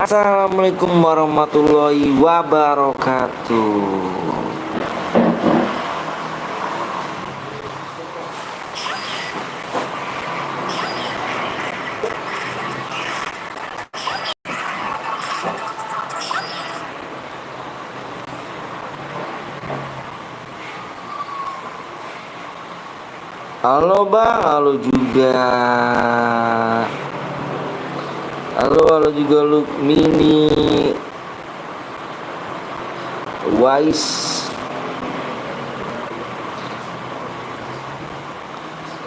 Assalamualaikum warahmatullahi wabarakatuh. Halo bang, halo juga. Halo juga lu Mini Wise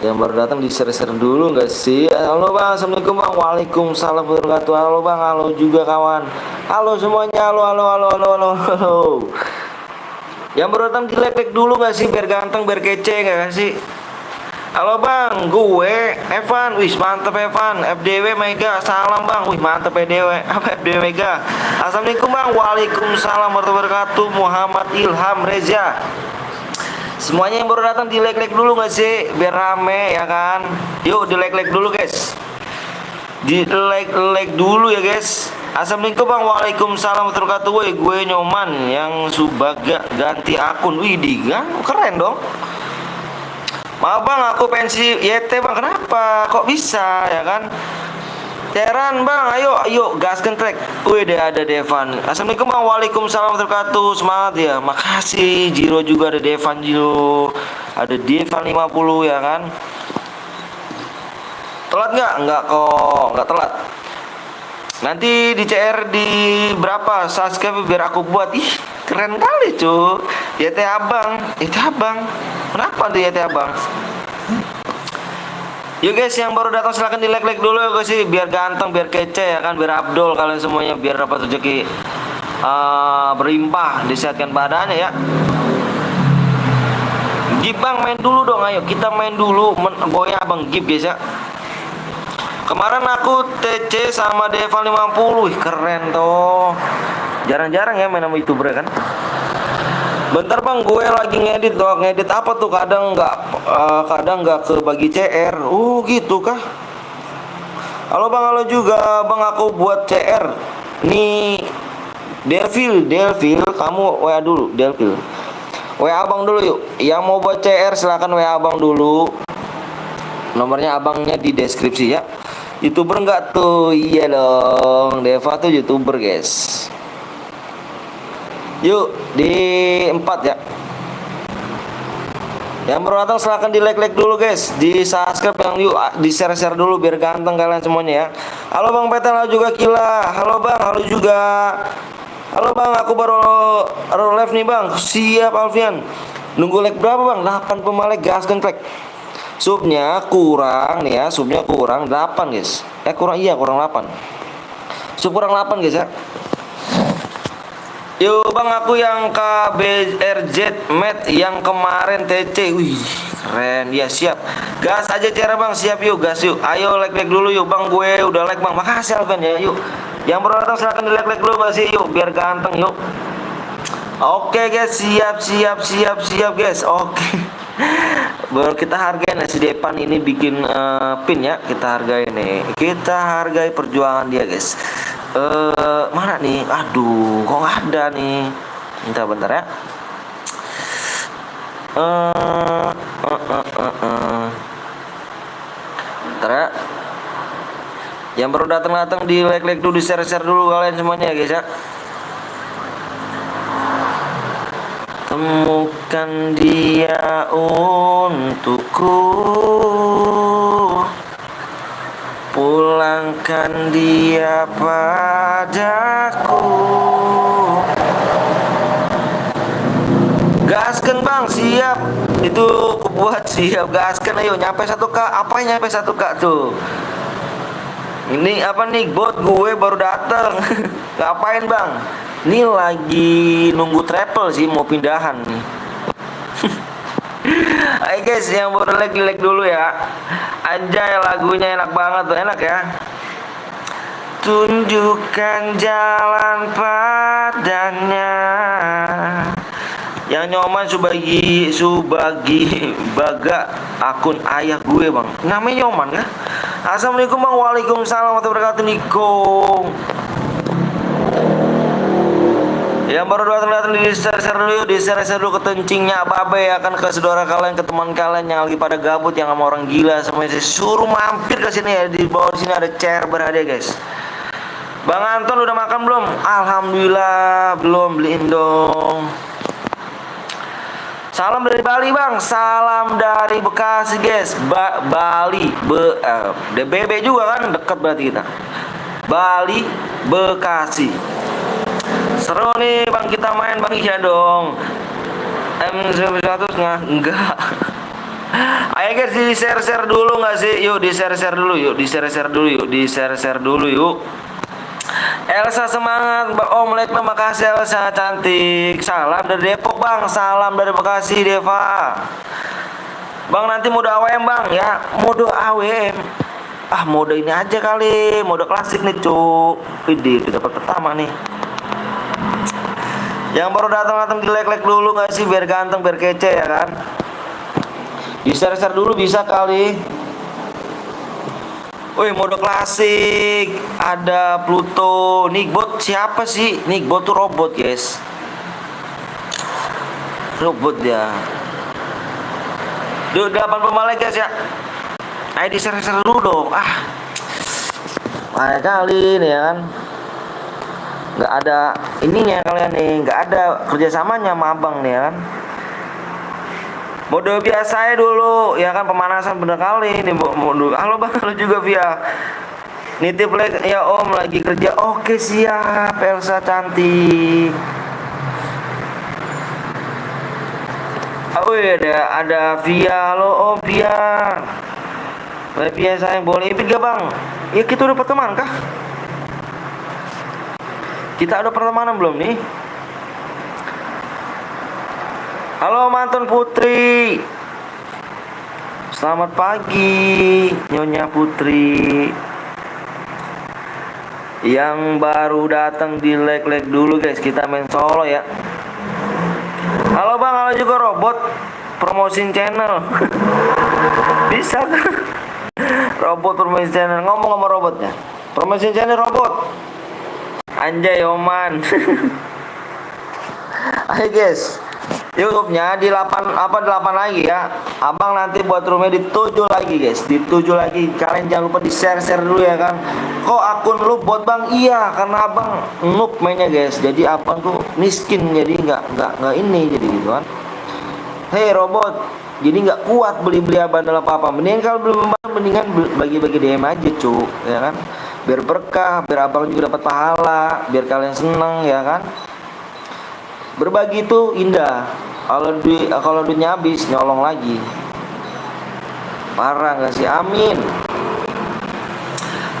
yang baru datang di share-share dulu nggak sih? Halo bang, assalamualaikum bang. Waalaikumsalam warahmatullahi wabarakatuh. Halo bang, halo juga kawan. Halo semuanya, halo. Yang baru datang di like dulu nggak sih biar ganteng biar kece nggak sih? Halo bang, gue Evan. Wih mantep Evan. FDW Mega, salam bang. Wih mantep FDW. Apa FDW Mega? Assalamualaikum bang. Waalaikumsalam warahmatullahi wabarakatuh. Muhammad Ilham Reza. Semuanya yang baru datang di like dulu nggak sih? Biar rame ya kan. Yuk di like dulu guys. Di like dulu ya guys. Assalamualaikum bang. Waalaikumsalam warahmatullahi wabarakatuh. Wih gue Nyoman yang Subaga ganti akun. Wih kan keren dong. Maaf bang, aku pensi YT bang. Kenapa? Kok bisa ya kan? Teran bang, ayo gaskan track. Wih ada Devan. Assalamualaikum bang, waalaikumsalam warahmatullahi wabarakatuh. Semangat ya, makasih. Jiro juga ada Devan Jiro. Ada Devan 50 ya kan? Telat nggak? Nggak kok, nggak telat. Nanti di CR di berapa subscribe biar aku buat. Ih keren kali cu. YT abang. Kenapa tuh YT abang? Yuk guys yang baru datang silahkan di like dulu ya guys sih. Biar ganteng biar kece ya kan. Biar Abdul kalian semuanya. Biar dapat rezeki berlimpah. Disehatkan badannya ya. Gip bang main dulu dong. Ayo kita main dulu. Goyah bang Gip guys ya. Kemarin aku TC sama Devan 50. Wih, keren toh. Jarang-jarang ya main sama YouTuber kan. Bentar bang, gue lagi ngedit doang. Ngedit apa tuh? Kadang nggak kebagi CR. Gitu kah? Halo bang, halo juga bang. Aku buat CR. Nih, Delvil, kamu WA dulu, Delvil. WA abang dulu yuk. Yang mau buat CR silahkan WA abang dulu. Nomornya abangnya di deskripsi ya. YouTuber enggak tuh? Iya dong, Deva tuh YouTuber guys. Yuk di 4 ya. Yang baru datang silahkan di like dulu guys. Di subscribe yang yuk di share dulu biar ganteng kalian semuanya ya. Halo bang Petel, halo juga Kila. Halo bang, halo juga. Halo bang, aku baru live nih bang. Siap Alfian. Nunggu like berapa bang? 8 pemalek gaskan track. Subnya kurang nih ya, subnya kurang 8 guys. Kurang 8. Sub kurang 8 guys ya. Yuk bang, aku yang KBRZ Met yang kemarin TC. Wih keren ya, siap. Gas aja cara bang, siap yuk gas yuk. Ayo like dulu yuk bang, gue udah like bang. Makasih Alvin ya yuk. Yang baru datang silahkan di like dulu masih yuk biar ganteng yuk. Oke guys, siap guys. Oke. Baru kita hargai si Depan ini bikin pin ya. Kita hargai nih. Kita hargai perjuangan dia guys. Mana nih? Aduh, kok nggak ada nih? Bentar ya. Bentar ya. Yang baru datang di like dulu, di share dulu kalian semuanya ya guys ya. Temukan dia untukku, pulangkan dia padaku. Gaskan bang, siap. Itu buat siap, gaskan ayo. Nyampe 1K, apa yang nyampe 1K tuh? Ini apa nih, bot gue baru datang. Ngapain bang? Ini lagi nunggu travel sih, mau pindahan nih. Hai guys, yang baru like dulu ya. Anjay, lagunya enak banget tuh, enak ya. Tunjukkan jalan padanya. Yang Nyoman Subagi Baga akun ayah gue bang. Namanya Nyoman kah? Assalamualaikum bang. Waalaikumsalam warahmatullahi wabarakatuh Niko. Yang baru datang di share dulu yuk, di share dulu ke kencingnya babe ya kan, ke saudara kalian, ke teman kalian yang lagi pada gabut, yang sama orang gila semuanya, suruh mampir ke sini ya. Di bawah sini ada chair berhadiah guys. Bang Anton udah makan belum? Alhamdulillah belum, beliin dong. Salam dari Bali bang, salam dari Bekasi guys. Bali, DBB juga kan, dekat berarti kita. Bali, Bekasi. Seru nih bang, kita main bang, iya dong. M100 enggak. Ayo guys, di share dulu nggak sih? Yuk di share dulu yuk, di share dulu yuk, di share dulu yuk. Elsa semangat, Om Lekna, makasih Elsa cantik. Salam dari Depok bang, salam dari Bekasi Deva. Bang nanti mode AWM bang ya, mode AWM. Ah mode ini aja kali, mode klasik nih cuk. Video dapat pertama nih. Yang baru datang di like dulu nggak sih, biar ganteng, biar kece ya kan. Di share dulu bisa kali. Wih mode klasik, ada Pluto. Nickbot siapa sih? Nickbot tuh robot guys, robot ya. Duh 8 pemain guys ya. Ayo di share dulu dong. Banyak kali nih ya kan, nggak ada ininya kalian nih, nggak ada kerjasamanya sama abang nih ya kan. Mode biasa dulu ya kan, pemanasan bener kali nih mode. Halo bang, halo juga via nitip like ya om, lagi kerja. Oke siap Elsa cantik. Oh iya ada via, halo om via. Via sayang, boleh ipin gak bang? Ya kita udah pertemanan kah? Kita udah pertemanan belum nih? Halo mantan putri, selamat pagi Nyonya Putri. Yang baru datang di like dulu guys, kita main solo ya. Halo bang, halo juga robot, promosin channel. Bisa kan? Robot promosin channel, ngomong sama robotnya. Promosin channel robot. Anjay Oman. Ayo guys, YouTube-nya di 8 lagi ya. Abang nanti buat roomnya di 7 lagi guys, di 7 lagi. Kalian jangan lupa di share dulu ya kan. Kok akun lu bot bang? Iya karena abang noob mainnya guys, jadi abang tuh miskin, jadi nggak ini jadi gitu kan. Hei robot, jadi nggak kuat beli abandel apa mendingan kalau belum, mendingan bagi DM aja cu ya kan, biar berkah, biar abang juga dapat pahala, biar kalian seneng ya kan. Berbagi itu indah. Kalau duitnya habis nyolong lagi. Parah gak sih? Amin.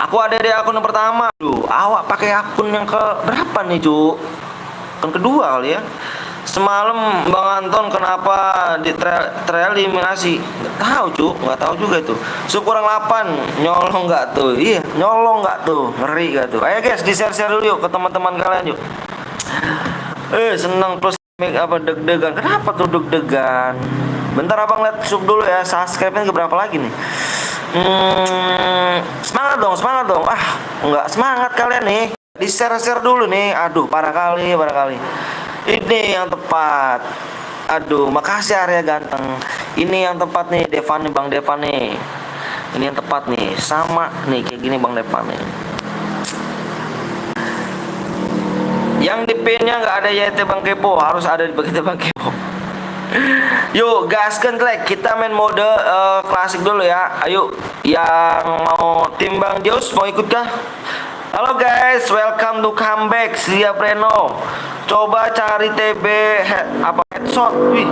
Aku ada di akun yang pertama. Duh, awak pakai akun yang ke berapa nih, Cuk? Akun kedua kali ya. Semalam Bang Anton kenapa di tereliminasi? Nggak tahu, Cuk. Nggak tahu juga itu. Kurang 8. Nyolong nggak tuh? Iya, nyolong nggak tuh? Ngeri gak tuh? Ayo guys, di share dulu yuk ke teman-teman kalian yuk. Seneng terus apa deg-degan. Kenapa tuh deg-degan? Bentar abang lihat sub dulu ya. Subscribe-nya keberapa lagi nih? Semangat dong. Enggak semangat kalian nih. Di share dulu nih. Aduh, parah kali. Ini yang tepat. Aduh, makasih Arya ganteng. Ini yang tepat nih, Devan nih, Bang Devan nih. Ini yang tepat nih. Sama nih kayak gini Bang Devan nih. Yang di pin-nya nggak ada YT Bang Kepo, harus ada di YT Bang Kepo. Yuk gaskan Klek, kita main mode klasik dulu ya. Ayo yang mau timbang Zeus mau ikut kah? Halo guys, welcome to comeback. Siap Reno. Coba cari TB headshot. Wih,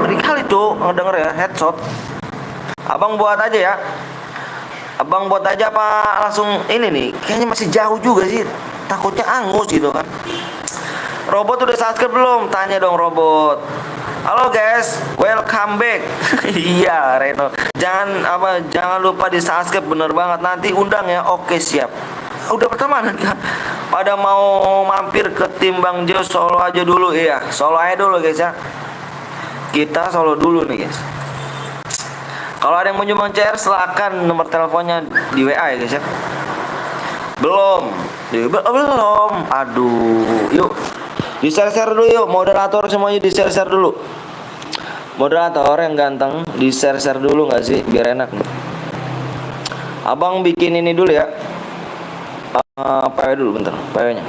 ngeri kali tuh ngedenger ya headshot. Abang buat aja ya. Abang buat aja apa langsung ini nih? Kayaknya masih jauh juga sih. Takutnya angus gitu kan. Robot udah subscribe belum? Tanya dong robot. Halo guys, welcome back. Iya Reno. Jangan lupa di subscribe, bener banget. Nanti undang ya. Oke siap. Udah pertemanan kan? Pada mau mampir ke tim Bang Jo, solo aja dulu. Iya, solo aja dulu guys ya. Kita solo dulu nih guys. Kalau ada yang mau nyumbang CR silakan, nomor teleponnya di WA ya guys ya. Belum. Aduh, yuk Di share-share dulu yuk, moderator semuanya di share-share dulu. Moderator yang ganteng, di share-share dulu nggak sih, biar enak nih. Abang bikin ini dulu ya. PW dulu bentar, PW-nya.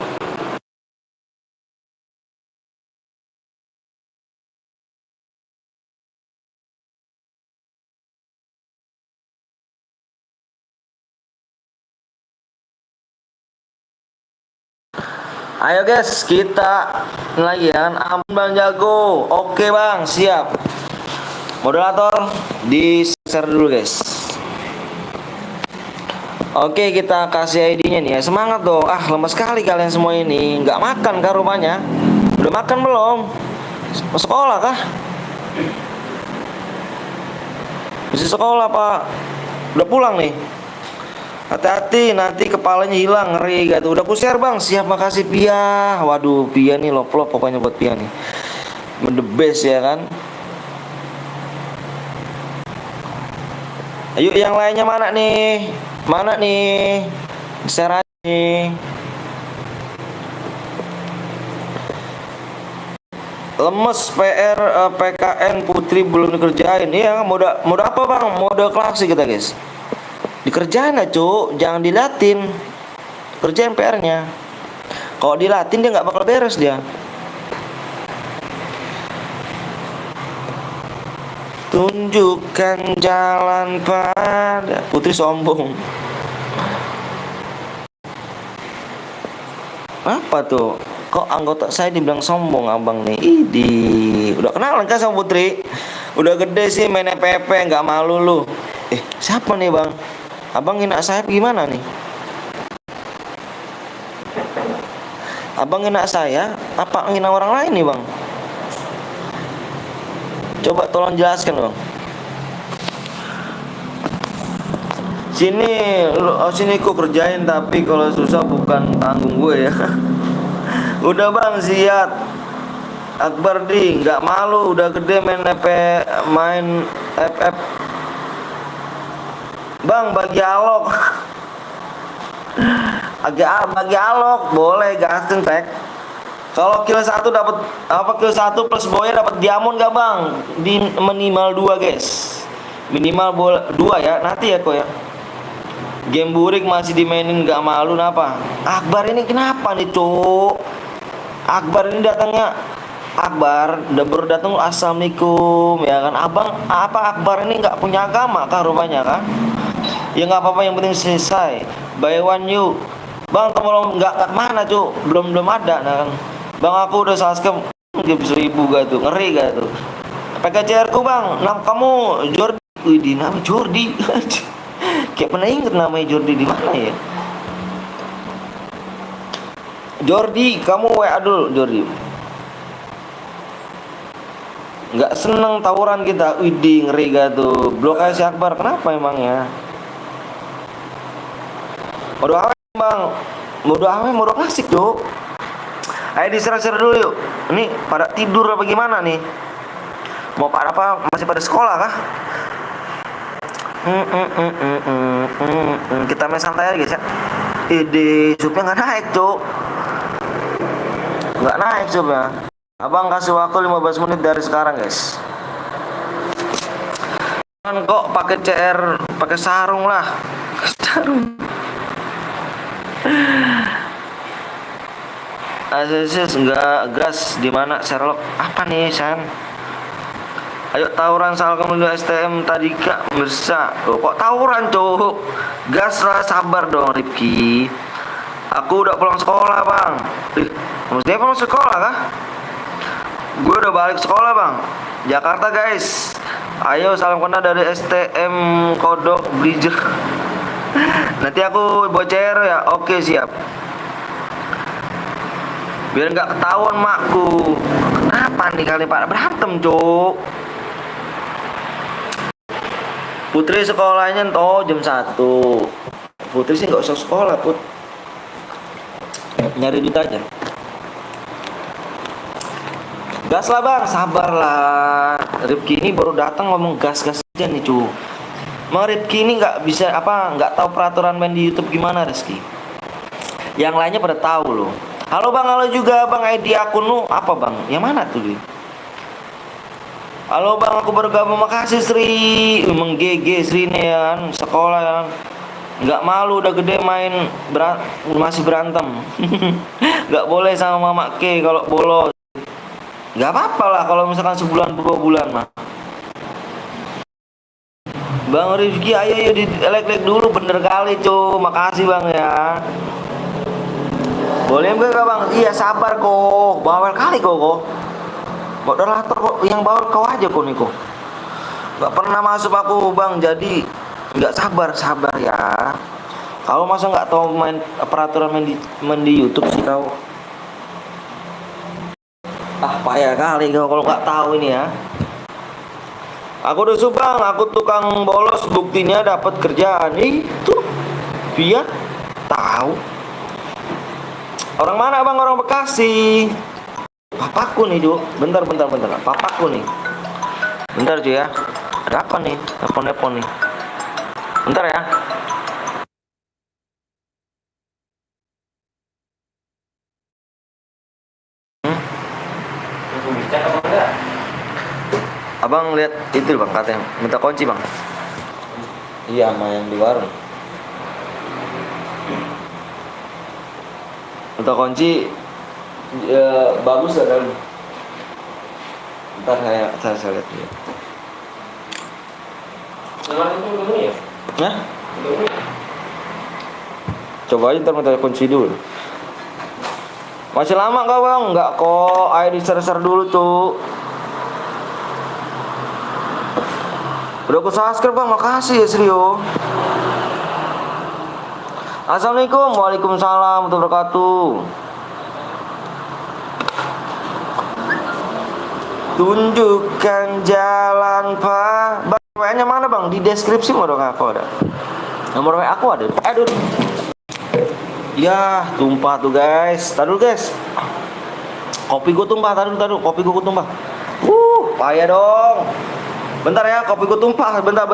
Ayo guys, kita lagi kan. Aman Bang Jago. Oke Bang, siap. Moderator di share dulu guys. Oke, kita kasih ID-nya nih ya. Semangat dong. Lemas sekali kalian semua ini. Nggak makan kah rupanya? Udah makan belum? Mau sekolah kah? Masih sekolah Pak. Udah pulang nih. Hati-hati nanti kepalanya hilang, ngeri gitu. Udah ku share Bang. Siap, makasih Pia. Waduh, Pia nih lop-lop pokoknya buat Pia nih. The best ya kan. Ayo yang lainnya mana nih? Mana nih? Share aja nih. Lemes PR PKN Putri belum dikerjain. Iya, mode apa Bang? Mode klasik kita guys. Dikerjain aja Cuk, jangan dilatin. Kerjain PR-nya. Kalau dilatin dia nggak bakal beres dia. Tunjukkan jalan pada Putri sombong. Apa tuh? Kok anggota saya dibilang sombong abang nih? Udah kenalan kan sama Putri? Udah gede sih main FPP, nggak malu lu. Siapa nih Bang? Abang ngina saya gimana nih? Abang ngina saya? Apa ngina orang lain nih Bang? Coba tolong jelaskan Bang. Sini ku kerjain, tapi kalau susah bukan tanggung gue ya. Udah Bang, siap. Akbar di nggak malu, udah gede main FF. Bang, bagi alok. Bagi alok boleh gasken tek. Kalau kill 1 dapat kill 1 plus boya dapat diamond gak Bang? Di minimal 2 guys. Minimal 2 ya. Nanti ya kok ya. Game burik masih dimainin gak malu kenapa? Akbar ini kenapa nih Cuk? Akbar ini datangnya baru datang assalamualaikum ya kan. Abang apa Akbar ini nggak punya agama kah rupanya kan? Ya nggak apa-apa, yang penting selesai. Buy one you. Bang, tolong nggak kemana Cuk? Belum ada nah kan. Bang, aku udah subscribe 1000 gak tuh, ngeri gak tuh. PKCR ku Bang, kamu Jordi. Wih, nama Jordi. Kayak pernah inget namanya Jordi di mana ya? Jordi, kamu WA dulu Jordi. Nggak seneng tawuran kita. Widih, ngeri gak tuh. Blok aja si Akbar, kenapa emangnya? Mode awe Bang. Mode klasik Cuk. Ayo diserah-serah dulu yuk. Ini pada tidur apa gimana nih? Mau pada apa? Masih pada sekolah kah? Kita main santai aja guys ya. Supnya nggak naik Cuk. Nggak naik supnya. Abang kasih waktu 15 menit dari sekarang guys. Jangan kok pakai CR, pakai sarung lah. Sarung. Aziz enggak gas di mana Sherlock? Apa nih San? Ayo tawuran soal kemudian STM tadi Kak bisa. Kok tawuran Cuk? Gas lah, sabar dong Rifki. Aku udah pulang sekolah Bang. Maksudnya pulang sekolah kah? Gue udah balik sekolah Bang. Jakarta guys. Ayo salam kenal dari STM Kodok Bridger. Nanti aku bocer ya. Oke siap. Biar nggak ketahuan makku. Kenapa nih kalian pada berantem Cuk? Putri sekolahnya jam 1. Putri sih nggak usah sekolah Put. Nyari duit aja. Gas lah Bang, sabar lah. Rifki ini baru datang ngomong gas-gas aja nih Cu. Mau Rifki ini nggak bisa nggak tahu peraturan main di YouTube gimana Rizky. Yang lainnya pada tahu loh. Halo bang, halo juga bang. ID akun lu apa bang? Yang mana tuh dia? Halo bang, aku bergabung. Makasih Sri. Emang GG Sri nih ya, sekolah ya. Nggak malu udah gede main masih berantem. Nggak boleh sama mama K kalau bolos. Nggak apa-apa lah kalau misalkan sebulan 2 bulan mah. Bang Rifki, ayo yuk di like dulu, bener kali cuy. Makasih bang ya. Boleh enggak bang? Iya sabar kok. Bawel kali kok. Moderator kok yang bawel kau aja kok Niko. Gak pernah masuk aku bang, jadi nggak sabar ya. Kalau masa nggak tahu main peraturan main di YouTube sih kau. Ah payah kali kau kalau nggak tahu ini ya. Aku udah bang, aku tukang bolos, buktinya dapat kerjaan itu. Biar tahu. Orang mana bang? Orang Bekasi. Papaku nih Ju. Bentar. Papaku nih. Bentar Ju ya. Ada apa nih? Telepon nih. Bentar ya. Abang lihat itu bang, katanya minta kunci bang. Iya sama yang di warung. Minta kunci ya, bagus ya kan. Ntar saya lihat dulu. Ya? Nah? Coba aja ntar minta kunci dulu. Masih lama gak bang? Enggak kok, ayo diser-ser dulu tuh. Udah aku subscribe bang, makasih ya Srio. Assalamualaikum, waalaikumsalam warahmatullahi wabarakatuh. Tunjukkan jalan pak. Bang, WA-nya mana bang? Di deskripsi mau dong aku ada. Nomor WA aku ada. Aduh. Ya, tumpah tuh guys. Taruh guys. Kopi gue tumpah, taruh. Kopi gue tumpah. Payah dong. Bentar ya, kopi gue tumpah. Bentar.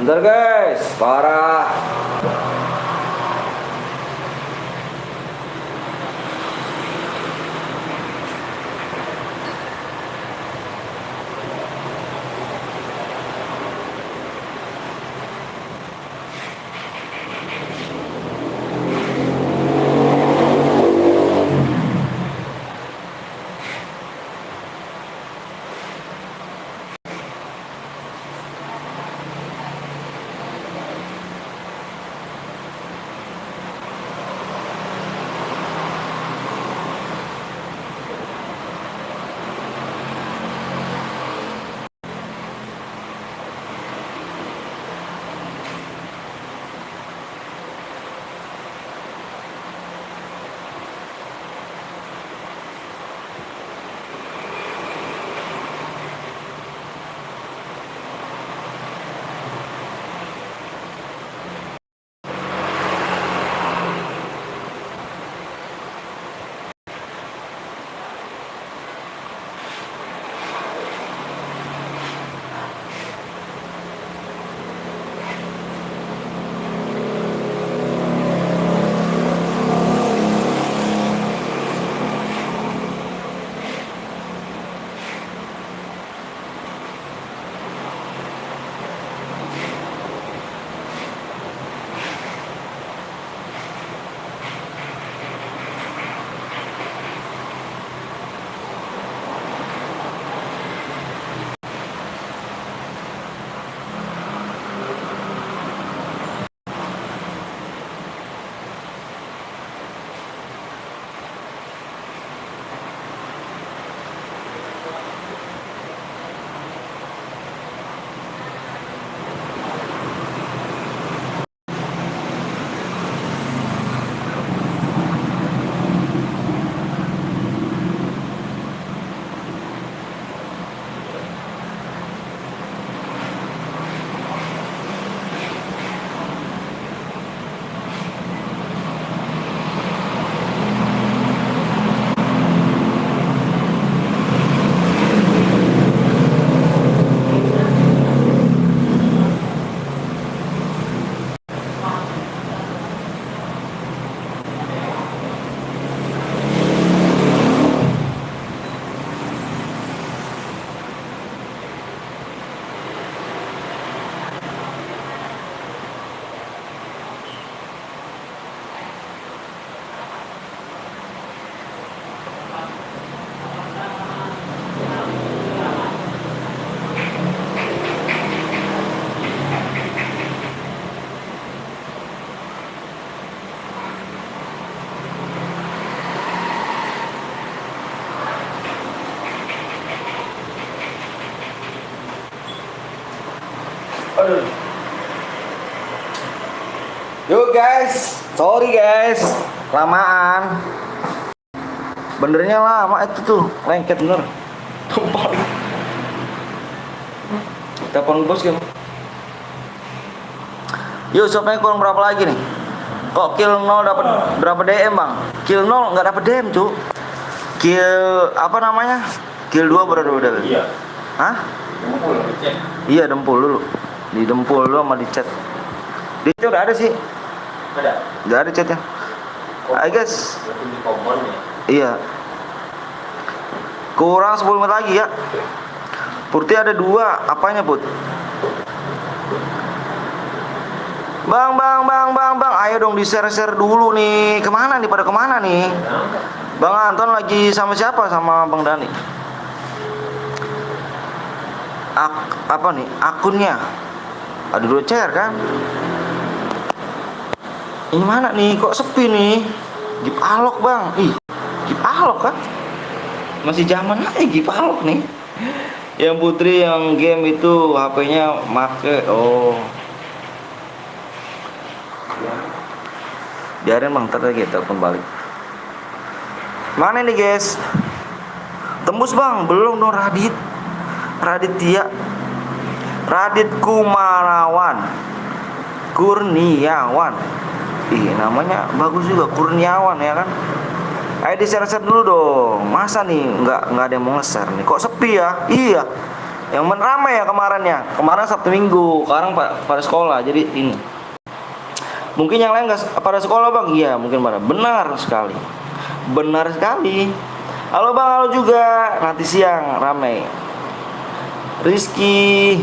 Bentar guys, parah. Yuk guys, sorry guys, lamaan. Benernya lama itu tuh, lengket bener. Tumpal. Telepon bos gak? Yuk, shopnya kurang berapa lagi nih? Kok kill 0 dapat berapa DM bang? Kill 0 nggak dapat DM cuy. Kill apa namanya? Kill 2 berapa udah? Iya. Hah? Dempul, dicet. Iya dempul dulu. Di dempul dulu sama di chat. Di chat udah ada sih. Ada. Udah ada chatnya. I guess. Iya. Kurang 10 menit lagi ya. Putih ada 2, apanya Put? Bang, ayo dong di share dulu nih. Kemana nih? Pada kemana nih? Bang Anton lagi sama siapa? Sama Bang Dani. Apa nih? Akunnya ada 2 share kan? Ini mana nih? Kok sepi nih? Gip Alok bang. Ih, Gip Alok kan? Masih zaman aja Gip Alok nih. Yang Putri yang game itu HP-nya make. Oh. Biarin bang, ntar lagi telepon balik. Mana nih guys? Tembus bang, belum dong Raditya Kumarawan Kurniawan. Ih namanya bagus juga, Kurniawan ya kan. Ayo di share dulu dong. Masa nih nggak ada yang mau nge-share nih? Kok sepi ya? Iya. Yang ramai ya kemarinnya. Kemarin Sabtu Minggu, sekarang pada sekolah. Jadi ini. Mungkin yang lain nggak pada sekolah bang? Iya mungkin pada. Benar sekali. Halo bang, halo juga. Nanti siang ramai. Rizky.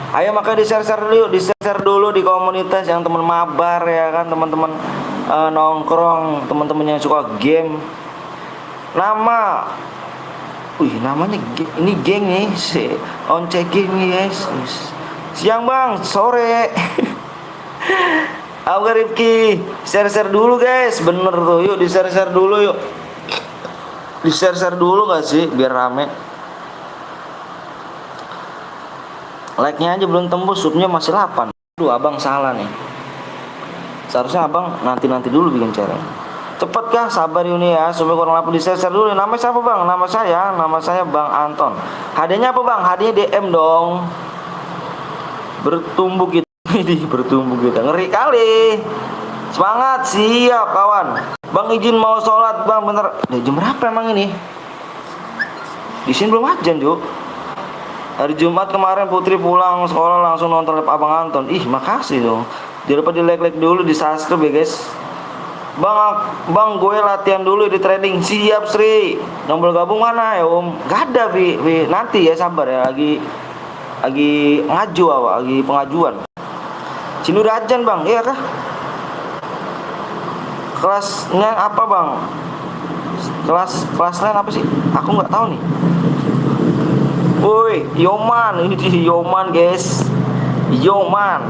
Ayo makanya di-share dulu di komunitas yang teman mabar ya kan, teman-teman nongkrong, teman-teman yang suka game. Namanya ini geng nih, once geng nih guys. Siang bang, sore. Aku Rifki, share dulu guys, bener tuh, yuk di-share dulu yuk. Di-share dulu gak sih, biar rame. Like-nya aja belum tembus, subnya masih 8. Aduh, abang salah nih. Seharusnya abang nanti dulu bikin cara. Cepet kah? Sabar Yuni ya. Subnya kurang 8 di-share dulu. Nama siapa bang? Nama saya Bang Anton. Hadiahnya apa bang? Hadiahnya DM dong. Bertumbuh kita. Ngeri kali. Semangat, siap kawan. Bang izin mau sholat bang, bener. Jam berapa emang ini? Di sini belum azan Juk. Hari Jumat kemarin Putri pulang sekolah langsung nonton live Abang Anton. Ih makasih dong. Jangan lupa di like dulu, di subscribe ya guys. Bang gue latihan dulu di training. Siap Sri. Nomor gabung mana ya om? Gak ada Vi. Nanti ya sabar ya, lagi lagi pengajuan. Sini udah ajan bang, iya kah? Kelasnya apa bang? Kelas lain apa sih? Aku nggak tahu nih. Woi, Yoman, ini Yoman guys. Yoman.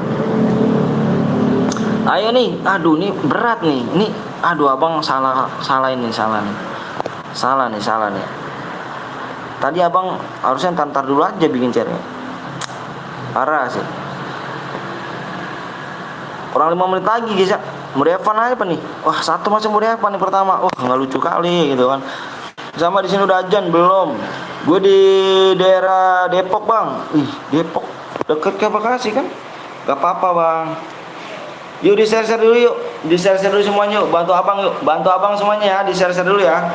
Ayo nih, aduh nih berat nih. Ini aduh abang salah nih. Tadi abang harusnya tantar dulu aja bikin cernya. Parah sih. Kurang 5 menit lagi guys ya. Murevan aja apa nih? Wah, satu masih Murevan nih pertama. Wah, nggak lucu kali gitu kan. Sama di sini udah ajan belum? Gue di daerah Depok bang. Ih, Depok deket ke Bekasi kan? Gak apa-apa bang. Yuk di share dulu yuk. Di share dulu semuanya yuk. Bantu abang yuk. Bantu abang semuanya ya. Di share dulu ya.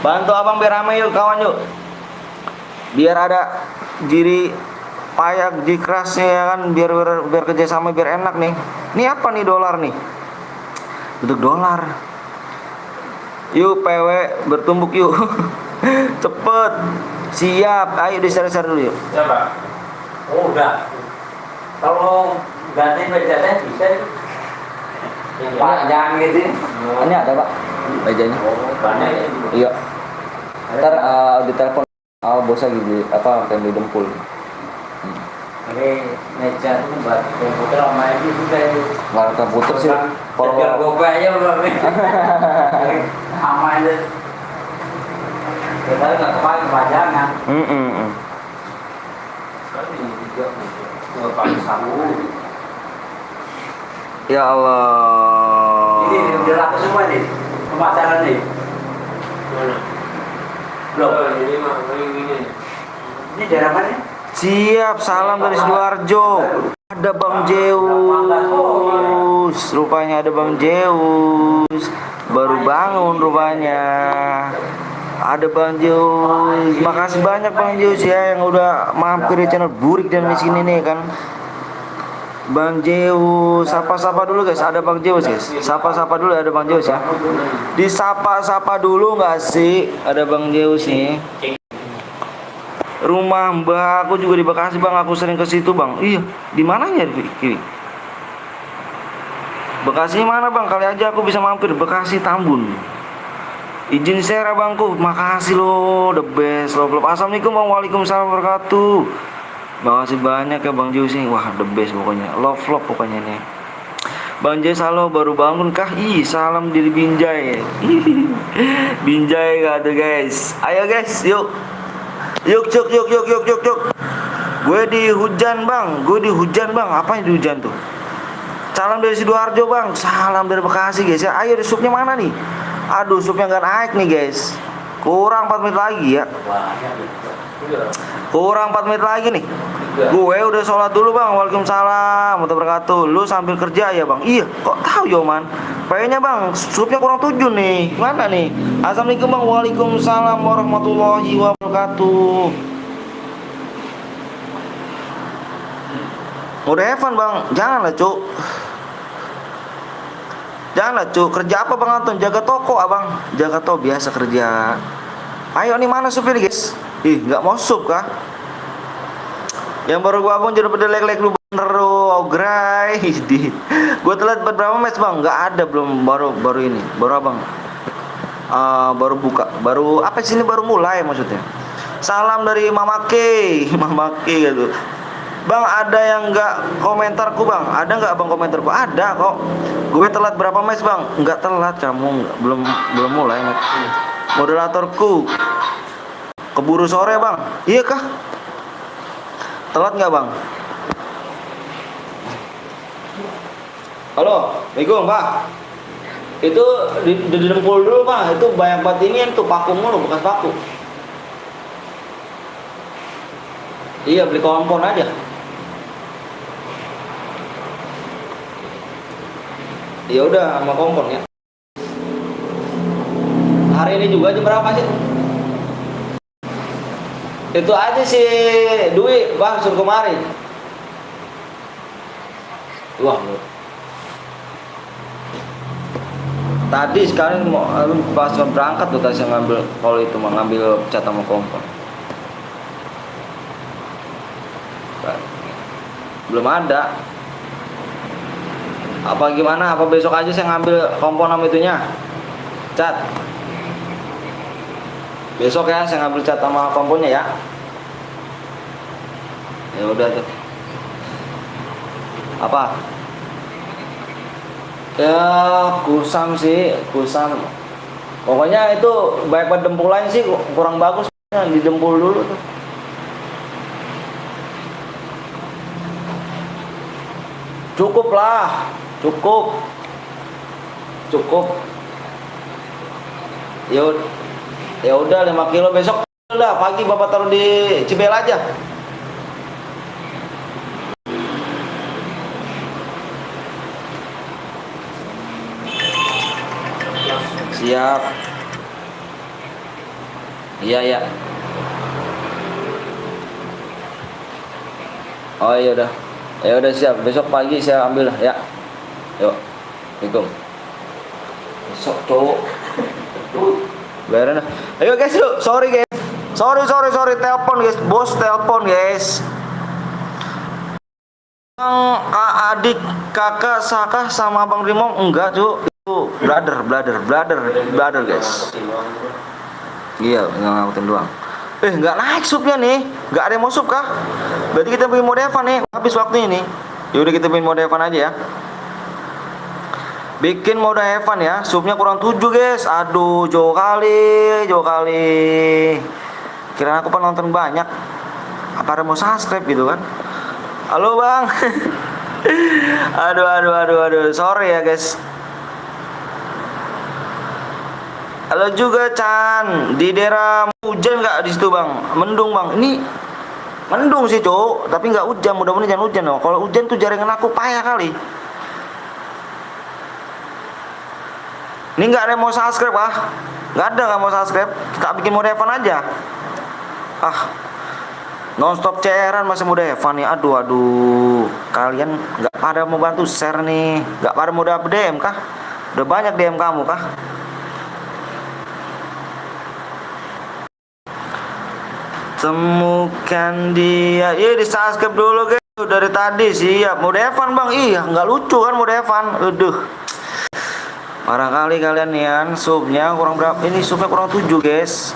Bantu abang biar ramai yuk kawan yuk. Biar ada diri payah di kerasnya ya kan, biar kerjasama biar enak nih. Ini apa nih dolar nih? Bentuk dolar. Yuk PW bertumbuk yuk. Cepet. Siap. Ayo di share dulu yuk. Ya Pak. Oh udah. Kalau ganti mejanya bisa. Yang panjang gitu. Ini ada Pak mejanya. Oh banyak ya. Iya. Ntar di telepon bos lagi di apa di Dempul. Ini meja itu buat komputer sama ini juga ini. Buat komputer sih. Kalau gope aja belum nih. Sama aja. Kita nggak kepakai kepanjangan. paling sabu. Ya Allah. Ini udah laku semua nih pemasaran nih. Mana? Belum. Ini mah ini. Ini daerah mana? Siap, salam dari Sidoarjo. Ada Bang Zeus. Rupanya ada Bang Zeus. Baru bangun rupanya. Ada Bang Zeus. Makasih banyak Bang Zeus ya yang udah mampir di channel Burik dan Miskin ini kan. Bang Zeus, sapa-sapa dulu guys. Ada Bang Zeus guys. Sapa-sapa dulu, ada Bang Zeus ya. Disapa-sapa dulu nggak sih? Ada Bang Zeus nih. Rumah Mbah aku juga di Bekasi Bang. Aku sering ke situ Bang. Iya, di mananya kiri? Bekasi mana Bang? Kali aja aku bisa mampir. Bekasi Tambun. Izin share abangku. Makasih lo, the best. Love. Assalamualaikum Bang. Waalaikumsalam wabarakatuh. Makasih banyak ya Bang Zeus nih. Wah, the best pokoknya. Love pokoknya nih. Bang Zeus, halo, baru bangun kah? Ih, salam dari Binjai. Binjai gak tuh guys. Ayo guys, yuk. Yuk. Gue di hujan Bang. Apa yang di hujan tuh? Salam dari Sidoarjo Bang. Salam dari Bekasi guys ya. Ayo, di supnya mana nih? Aduh, supnya gak naik nih guys. Kurang 4 menit lagi ya. Kurang 4 menit lagi nih. Gue udah sholat dulu Bang. Waalaikumsalam warahmatullahi wabarakatuh. Lu sambil kerja ya Bang? Iya, kok tahu Yoman? Kayaknya Bang, supnya kurang 7 nih. Mana nih? Assalamualaikum Bang. Waalaikumsalam warahmatullahi wabarakatuh. Udah Evan Bang. Janganlah Cuk. Kerja apa Bang Anton? Jaga toko Abang. Jaga toko biasa kerja. Ayo nih, mana supnya nih guys? Ih, nggak mau sup kah? Yang baru gua abang jadi pada leg lu bener lu, ogray. Gua telat berapa match Bang? Nggak ada, belum, baru ini. Baru abang. Baru buka. Baru apa sih ini, baru mulai maksudnya. Salam dari Mama K. Mama K gitu. Bang, ada yang nggak komentarku Bang? Ada nggak Bang komentarku? Ada kok. Gue telat berapa match Bang? Nggak telat kamu, belum mulai match. Moderatorku keburu sore Bang. Iya kah? Telat nggak Bang? Halo, Assalamualaikum Pak. Itu di dempul dulu Pak. Itu banyak banget ini tuh paku mulu, bekas paku. Iya, beli kompon aja. Ya udah, sama kompon ya. Hari ini juga jam berapa sih? Itu aja sih Dwi Bang, suruh kemari. Wah, tadi sekarang mau pas berangkat tuh tadi saya ngambil, kalau itu mau ngambil cat sama kompon. Belum ada. Apa gimana? Apa besok aja saya ngambil kompon sama itunya? Cat. Besok ya saya ngambil cat sama komponnya ya. Ya udah tuh. Apa? Ya kusam sih, kusam. Pokoknya itu baik pada dempulannya sih kurang bagus, didempul dulu tuh. Cukup lah, cukup. Ya udah 5 kilo besok udah pagi Bapak taruh di Cibel aja. Siap. Iya. Oh iya udah. Ya udah siap. Besok pagi saya ambil lah ya. Yuk. Assalamualaikum. Besok cowok. Bayaran. Ayo guys, yuk. Sorry guys. Sorry. Telepon guys. Bos telepon guys. Adik, kakak, Saka sama Bang Rimong enggak Cuk. Itu brother guys. Iya, ngangkutin doang. Nggak naik supnya nih. Nggak ada yang mau sup kah? Berarti kita bikin mode Evan nih. Habis waktu ini. Yaudah kita bikin mode Evan aja ya. Bikin mode Evan ya. Supnya kurang 7 guys. Aduh, jauh kali. Kirain aku penonton banyak. Apa ada mau subscribe gitu kan? Halo bang. Aduh. Sorry ya guys. Halo juga Chan. Di daerah hujan nggak di situ bang? Mendung bang. Ini mendung sih cok, tapi nggak hujan. Mudah-mudahan jangan hujan loh. Kalau hujan tuh jaringan aku payah kali. Ini nggak ada yang mau subscribe ah? Nggak ada nggak mau subscribe. Kita bikin mode Evan aja. Ah, nonstop cairan masih mode Evan nih. Aduh. Kalian nggak pada mau bantu share nih? Nggak pada mau dapet DM kah? Udah banyak DM kamu kah? Temukan dia. Iya di subscribe dulu guys. Dari tadi siap. Mode Evan bang. Iya nggak lucu kan mode Evan. Aduh. Parah kali kalian nih kan. Subnya kurang berapa? Ini subnya kurang 7 guys.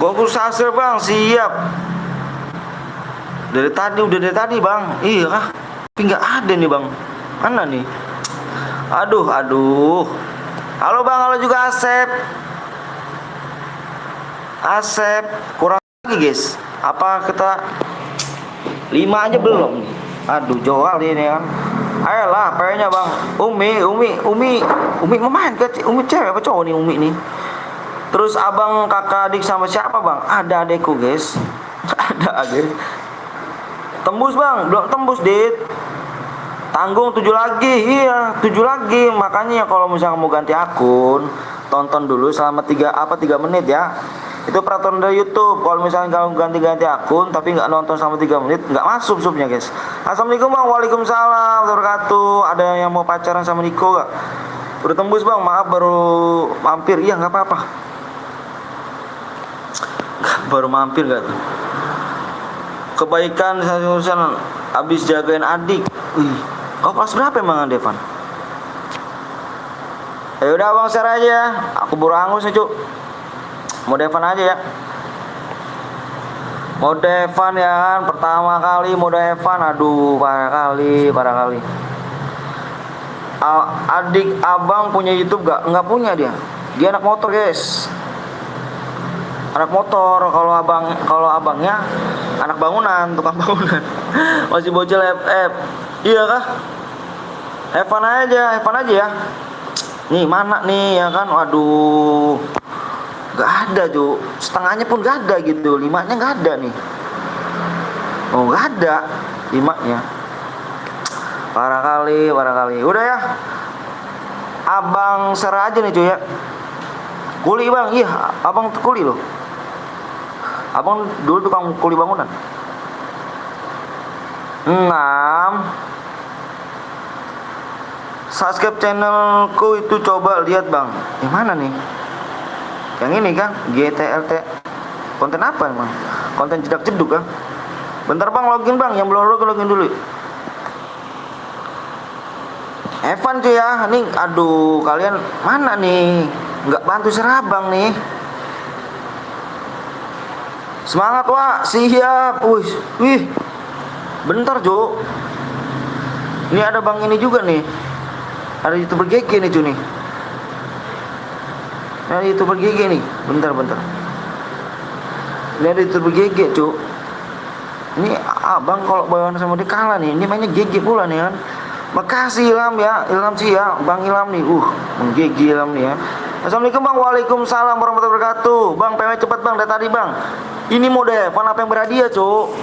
Gue subscribe bang. Siap. Dari tadi udah dari tadi bang. Iya kah? Tapi nggak ada nih bang. Mana nih? Aduh. Halo bang. Halo juga Asep. Asep kurang lagi guys. Apa kita 5 aja belum nih? Aduh Joal ini kan. Ayolah PR-nya bang. Umi mau main ke Umi cewek apa cowok nih Umi nih. Terus abang kakak adik sama siapa bang? Ada adekku guys. Ada adik. Tembus bang, belum tembus dit. Tanggung 7 lagi. Iya 7 lagi. Makanya kalau misalnya mau ganti akun, tonton dulu selama 3 menit ya. Itu peraturan dari YouTube. Kalau misalnya kalau ganti-ganti akun tapi nggak nonton selama 3 menit, nggak masuk subnya guys. Assalamualaikum bang. Waalaikumsalam wabarakatuh. Ada yang mau pacaran sama Niko gak? Udah tembus bang. Maaf baru mampir. Iya nggak apa-apa. Baru mampir gak tuh? Kebaikan urusan habis jagain adik. Wih, kau kelas berapa emang Devan? Ya udah bang share aja ya. Aku baru angus ya cuk. Mode Evan aja ya. Mode Evan ya kan. Pertama kali mode Evan. Aduh parah kali. Adik abang punya YouTube gak? Nggak punya dia. Dia anak motor guys. Anak motor. Kalau abangnya anak bangunan, tukang bangunan. Masih bocil FF. Iya kah? Evan aja ya. Nih mana nih ya kan. Waduh. Gak ada tuh, setengahnya pun gak ada gitu, 5-nya gak ada nih. Oh gak ada 5-nya. Parah kali. Udah ya. Abang serah aja nih cuy ya. Kuli bang, iya abang kuli loh. Abang dulu tukang kuli bangunan. 6. Subscribe channelku itu coba lihat bang. Yang mana nih? Yang ini kan GTLT. Konten apa emang? Konten jedak jeduk kan? Bentar bang login bang. Yang belum login dulu. Evan cuy ya. Nih aduh kalian mana nih? Nggak bantu serabang nih. Semangat wak. Siap. Wih. Bentar Jo. Ini ada bang ini juga nih. Ada YouTuber GG nih cuy nih. Nah YouTuber GG nih. Bentar. Ini ada YouTuber GG cuk. Ini abang kalau bawahan sama dia kalah nih. Ini mainnya GG pula nih kan. Makasih Ilham ya. Ilham sih ya. Bang Ilham nih. GG Ilham nih ya. Assalamualaikum bang. Waalaikumsalam warahmatullahi wabarakatuh. Bang PW cepat bang dari tadi bang. Ini mode Evan apa yang berhadiah cuk?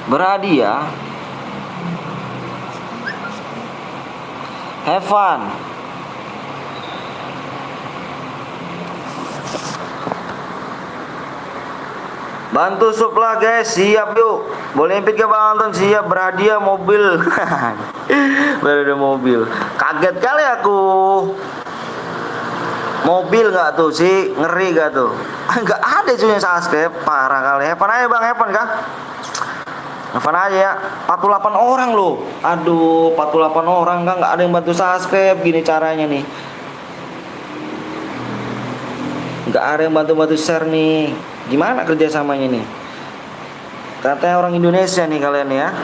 Berhadiah Evan. Bantu sub lah guys, siap yuk. Boleh impit ke bang Anton, siap. Berhadiah mobil. Berhadiah mobil. Kaget kali aku. Mobil gak tuh sih? Ngeri gak tuh? Gak ada cuy yang subscribe. Parah kali. Evan aja bang, Evan kah? Evan aja ya. 48 orang loh. Aduh 48 orang kan gak ada yang bantu subscribe. Gini caranya nih. Gak ada yang bantu share nih. Gimana kerjasamanya nih? Katanya orang Indonesia nih kalian ya.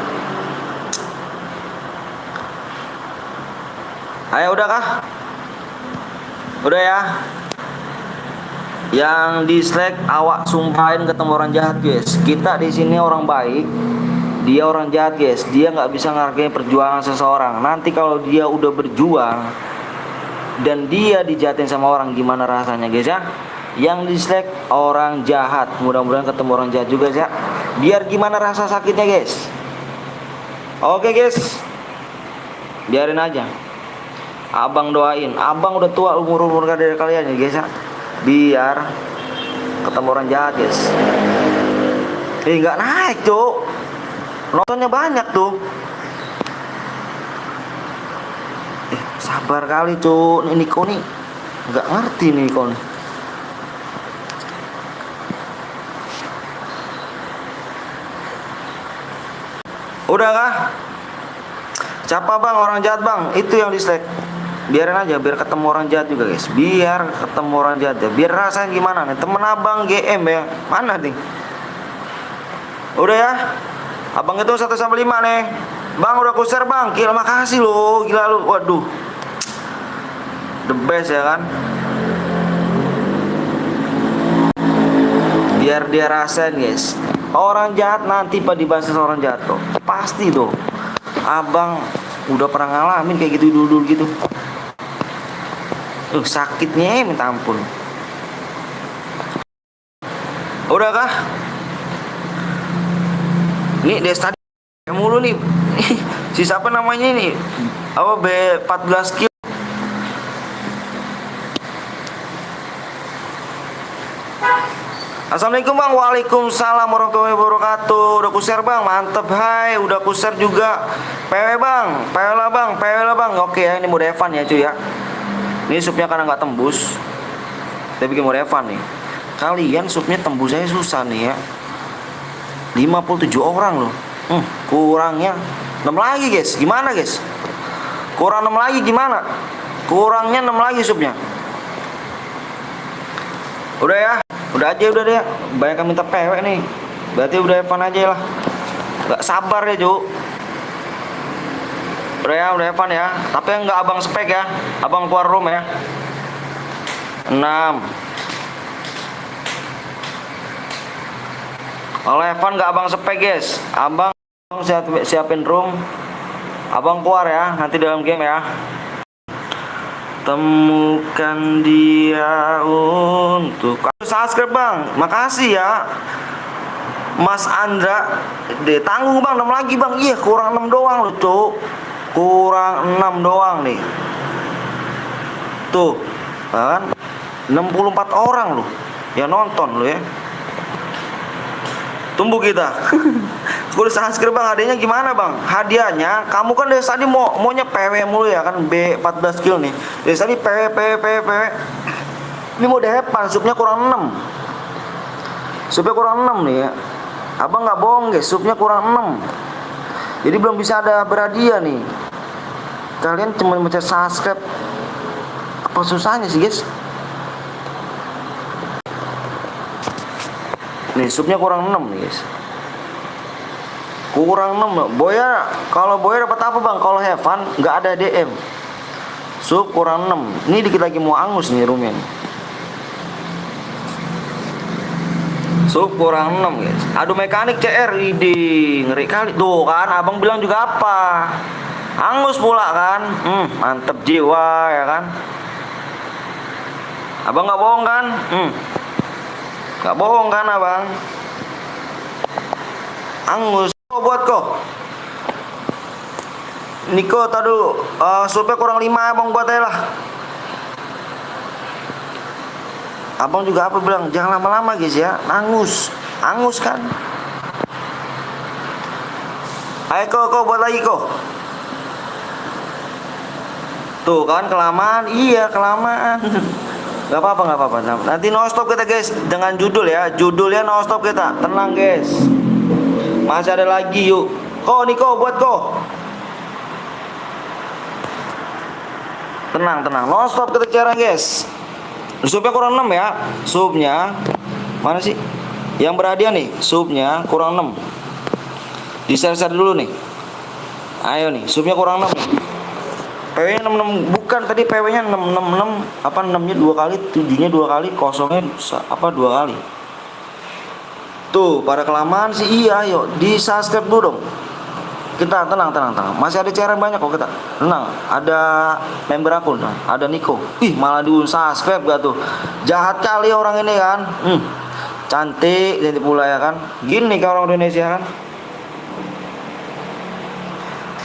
Ayo udah kah? Udah ya. Yang dislike awak sumpahin ketemu orang jahat guys. Kita di sini orang baik, dia orang jahat guys. Dia nggak bisa ngargain perjuangan seseorang. Nanti kalau dia udah berjuang dan dia dijahatin sama orang, gimana rasanya guys ya? Yang dislike orang jahat, mudah-mudahan ketemu orang jahat juga ya. Biar gimana rasa sakitnya guys. Oke guys, biarin aja. Abang doain, abang udah tua umur dari kalian ya guys ya. Biar ketemu orang jahat guys. Nggak naik cuk, nontonnya banyak tuh. Sabar kali cuk, ini Niko nih nggak ngerti nih Niko nih. Udah kah? Siapa bang orang jahat bang? Itu yang dislike. Biarin aja, biar ketemu orang jahat juga guys. Biar ketemu orang jahat ya. Biar rasanya gimana nih? Temen abang GM ya. Mana nih? Udah ya. Abang itu 1 sampai 5 nih. Bang udah kuser bang. Gila makasih lo. Gila lu. Waduh. The best ya kan. Biar dia rasain guys. Orang jahat nanti pada dibahas orang jahat kok. Pasti tuh. Abang udah pernah ngalamin kayak gitu dulu gitu. Sakitnya minta ampun. Udah kah? Nih des tadi mulu nih. Si siapa namanya ini? Apa B14 kill. Assalamualaikum bang. Waalaikumsalam warahmatullahi wabarakatuh. Udah kuser bang, mantep. Hai, udah kuser juga. PW bang, PW lah bang, PW lah bang. Oke ya, ini mode Evan ya cuy ya. Ini supnya karena nggak tembus, kita bikin mode Evan nih. Kalian supnya tembus saya susah nih ya. 57 orang loh. Kurangnya 6 lagi guys. Gimana guys? Kurang 6 lagi gimana? Kurangnya 6 lagi supnya. Udah ya. Udah aja udah deh. Banyak yang minta PW nih. Berarti udah Evan aja lah. Gak sabar ya Ju. Udah Evan ya. Tapi enggak abang spek ya. Abang keluar room ya. 6. Kalau Evan enggak abang spek guys. Abang siapin room. Abang keluar ya. Nanti dalam game ya. Temukan dia untuk subscribe bang. Makasih ya Mas Andra. Tanggung bang, 6 lagi bang. Iya kurang 6 doang loh cuk. Kurang 6 doang nih. Tuh kan 64 orang loh ya nonton loh ya. Tumbuh kita. Aku udah subscribe bang. Hadiahnya gimana bang? Hadiahnya kamu kan dari tadi maunya PW mulu ya kan. B14 kill nih. Dari tadi PW. Ini mau depan. Supnya kurang 6. Supnya kurang 6 nih ya. Abang gak bohong guys. Supnya kurang 6. Jadi belum bisa ada berhadiah nih. Kalian cuma mencet subscribe. Apa susahnya sih guys? Nih supnya kurang 6 nih guys. Kurang 6. Boya, kalau Boya dapat apa bang? Kalau Heaven nggak ada DM. Sup kurang 6. Ini dikit lagi mau angus nih roomnya. Sup kurang 6 guys. Aduh mekanik CR idi ngeri kali. Tuh kan abang bilang juga apa? Angus pula kan. Mantep jiwa ya kan. Abang nggak bohong kan? Gak bohong kan abang. Angus buat kok. Niko tadi supnya kurang 5 abang buat aja lah. Abang juga apa bilang jangan lama-lama guys ya. Angus kan. Ayo kok buat lagi kok. Tuh kan kelamaan. Iya kelamaan. Gak apa-apa. Nanti no stop kita guys. Dengan judul ya. Judulnya no stop kita. Tenang guys. Masih ada lagi yuk. Kok Niko buat kok. Tenang. No stop kita cara guys. Supnya kurang 6 ya. Supnya mana sih? Yang berhadiah nih. Supnya kurang 6. Di share dulu nih. Ayo nih. Supnya kurang 6 nih. PW-nya 66, bukan tadi PW-nya 666, apa 6-nya 2 kali, 7-nya 2 kali, kosongnya apa 2 kali. Tuh, pada kelamaan sih iya, ayo di-subscribe dulu dong. Kita tenang. Masih ada cairan banyak kok kita. Tenang, ada member akun, ada Niko. Ih, malah di-unsubscribe gak tuh. Jahat kali orang ini kan. Cantik jadi pula ya kan. Gini kan orang Indonesia kan.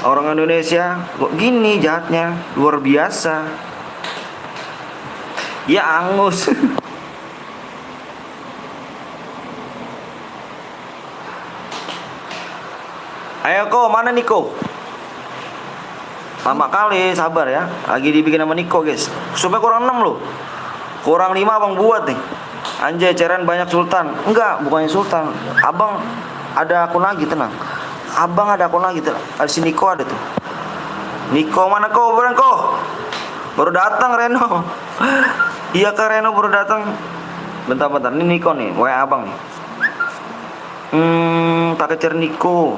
Orang Indonesia kok gini jahatnya, luar biasa. Ya angus. Ayo Ko, mana Niko? Lama kali, sabar ya. Lagi dibikin sama Niko guys. Supaya kurang 6 loh. Kurang 5 abang buat nih. Anjay, cairan banyak Sultan. Enggak, bukannya Sultan. Abang ada akun lagi, tenang. Abang ada akun lagi, tenang. Ada si Niko ada tuh. Niko mana Ko? Barang Ko. Baru datang Reno. Iya Kak Reno baru datang. Bentar. Ini Niko nih, WA abang nih. Tak kecer Niko.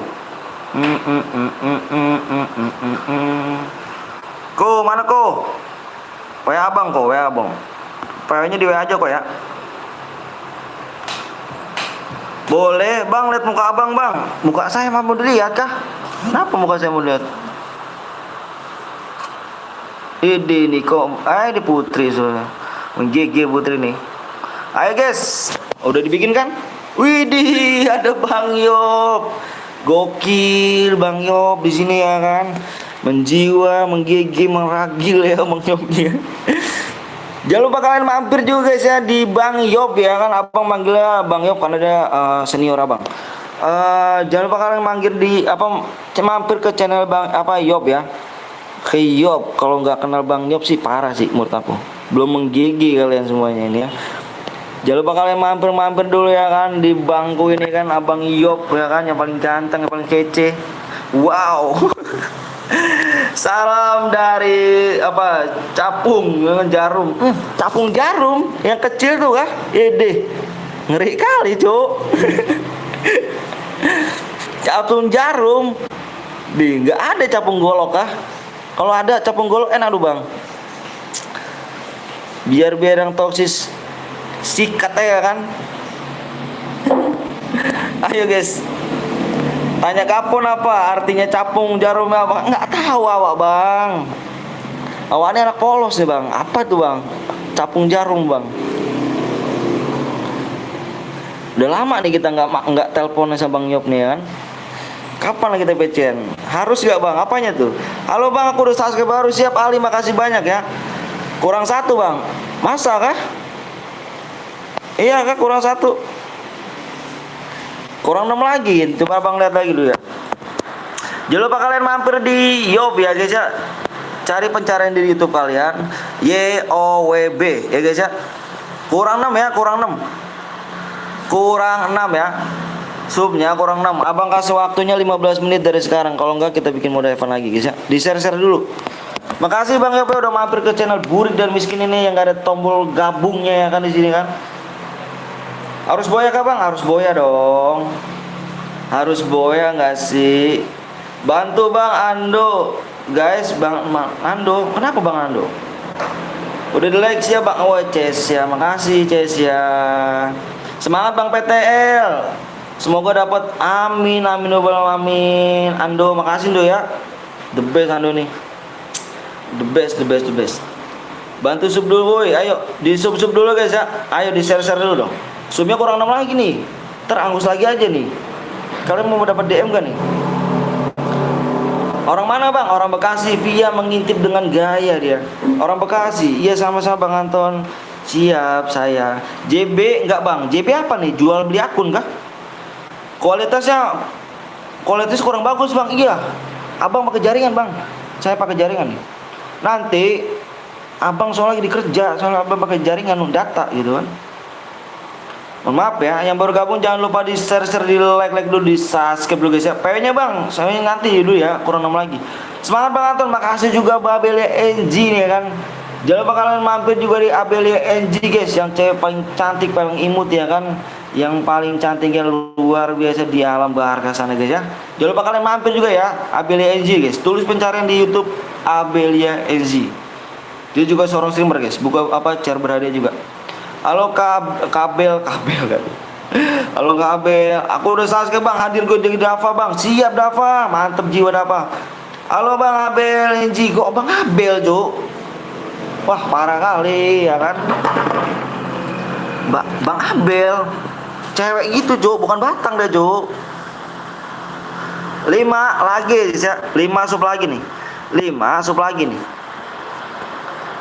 Ko, mana Ko? WA abang Ko, WA abang. PW-nya di WA aja kok ya. Boleh bang, lihat muka abang bang. Muka saya mau dilihat kah? Kenapa muka saya mau lihat? Ini Niko, di Putri soalnya. GG Putri nih. Ayo guys, udah dibikin kan? Widih, ada Bang Yop. Gokil Bang Yop di sini ya kan. Menjiwa, menggigih, meragil ya Bang Yopnya. Jangan lupa kalian mampir juga guys ya di Bang Yop ya kan. Abang manggilnya Bang Yop karena dia senior abang. Jangan lupa kalian mampir ke channel Bang Yop ya. Ke Yop, kalau nggak kenal Bang Yop sih parah sih menurut aku. Belum menggigih kalian semuanya ini ya. Jangan lupa kalian mampir dulu ya kan di bangku ini kan Abang Yop ya kan, yang paling ganteng, yang paling kece. Wow. Salam dari capung dengan jarum. Capung jarum yang kecil tuh kah? Ede. Ngeri kali, Cuk. Capung jarum. Nggak ada capung golok kah? Kalau ada capung golok enak tuh, Bang. Biar yang toksis sikat ya kan. Ayo guys, tanya kapon apa artinya capung jarum apa? Nggak tahu awak bang. Awaknya anak polos nih bang. Apa tuh bang? Capung jarum bang. Udah lama nih kita nggak teleponan sama Bang Yop nih kan. Kapan lagi kita PCN? Harus gak bang? Apanya tuh? Halo bang, aku udah subscribe baru, siap Ali, makasih banyak ya. Kurang 1 bang. Masa kah? Iya kak, kurang 1. Kurang 6 lagi. Coba bang lihat lagi dulu ya. Jangan lupa kalian mampir di Yop ya guys ya. Cari pencarian di YouTube kalian YOWB ya guys ya. Kurang 6 ya, kurang 6. Kurang 6 ya. Subnya kurang 6. Abang kasih waktunya 15 menit dari sekarang. Kalau enggak kita bikin mode event lagi guys ya. Di share dulu. Makasih Bang Yop udah mampir ke channel Burik dan Miskin ini yang gak ada tombol gabungnya ya kan di sini kan. Harus boya kah bang? Harus boya dong. Harus boya nggak sih? Bantu bang Ando, guys bang Ando. Kenapa bang Ando? Udah di like ya bang. Oh Ces ya, makasih Ces ya. Semangat bang PTL. Semoga dapat. Amin amin amin. Ando makasih Ando ya. The best Ando nih. The best. Bantu sub dulu boy. Ayo di sub dulu guys ya. Ayo di share dulu dong. Subnya kurang 6 lagi nih. Teranggus lagi aja nih. Kalian mau dapat DM gak nih? Orang mana bang? Orang Bekasi. Via mengintip dengan gaya dia. Orang Bekasi. Iya sama-sama Bang Anton. Siap saya. JB enggak bang? JB apa nih? Jual beli akun kah? Kualitas kurang bagus bang. Iya. Abang pakai jaringan bang. Saya pakai jaringan nih. Nanti abang soalnya lagi dikerja. Soalnya abang pakai jaringan data gitu kan. Mohon maaf ya, yang baru gabung jangan lupa di share, di like dulu, di subscribe dulu guys ya. PW-nya bang, saya nanti dulu ya, kurang 6 lagi. Semangat Bang Anton, makasih juga Mbak Abelia NG nih kan. Jangan lupa kalian mampir juga di Abelia NG guys, yang cewek paling cantik, paling imut ya kan. Yang paling cantiknya luar biasa di alam bahar sana guys ya. Jangan lupa kalian mampir juga ya, Abelia NG guys. Tulis pencarian di YouTube Abelia Enzi. Dia juga seorang streamer guys, buka apa share berhadiah juga. Halo Kabel kan. Halo Kabel, aku udah subscribe bang, hadir gue jadi Dava bang. Siap Dava, mantep jiwa Dava. Halo bang Abel Enzi, kok bang Abel Jo? Wah parah kali ya kan. Bang Abel, cewek gitu Jo, bukan batang dah Jo. 5 lagi ya, 5 sub lagi nih. 5 sub lagi nih.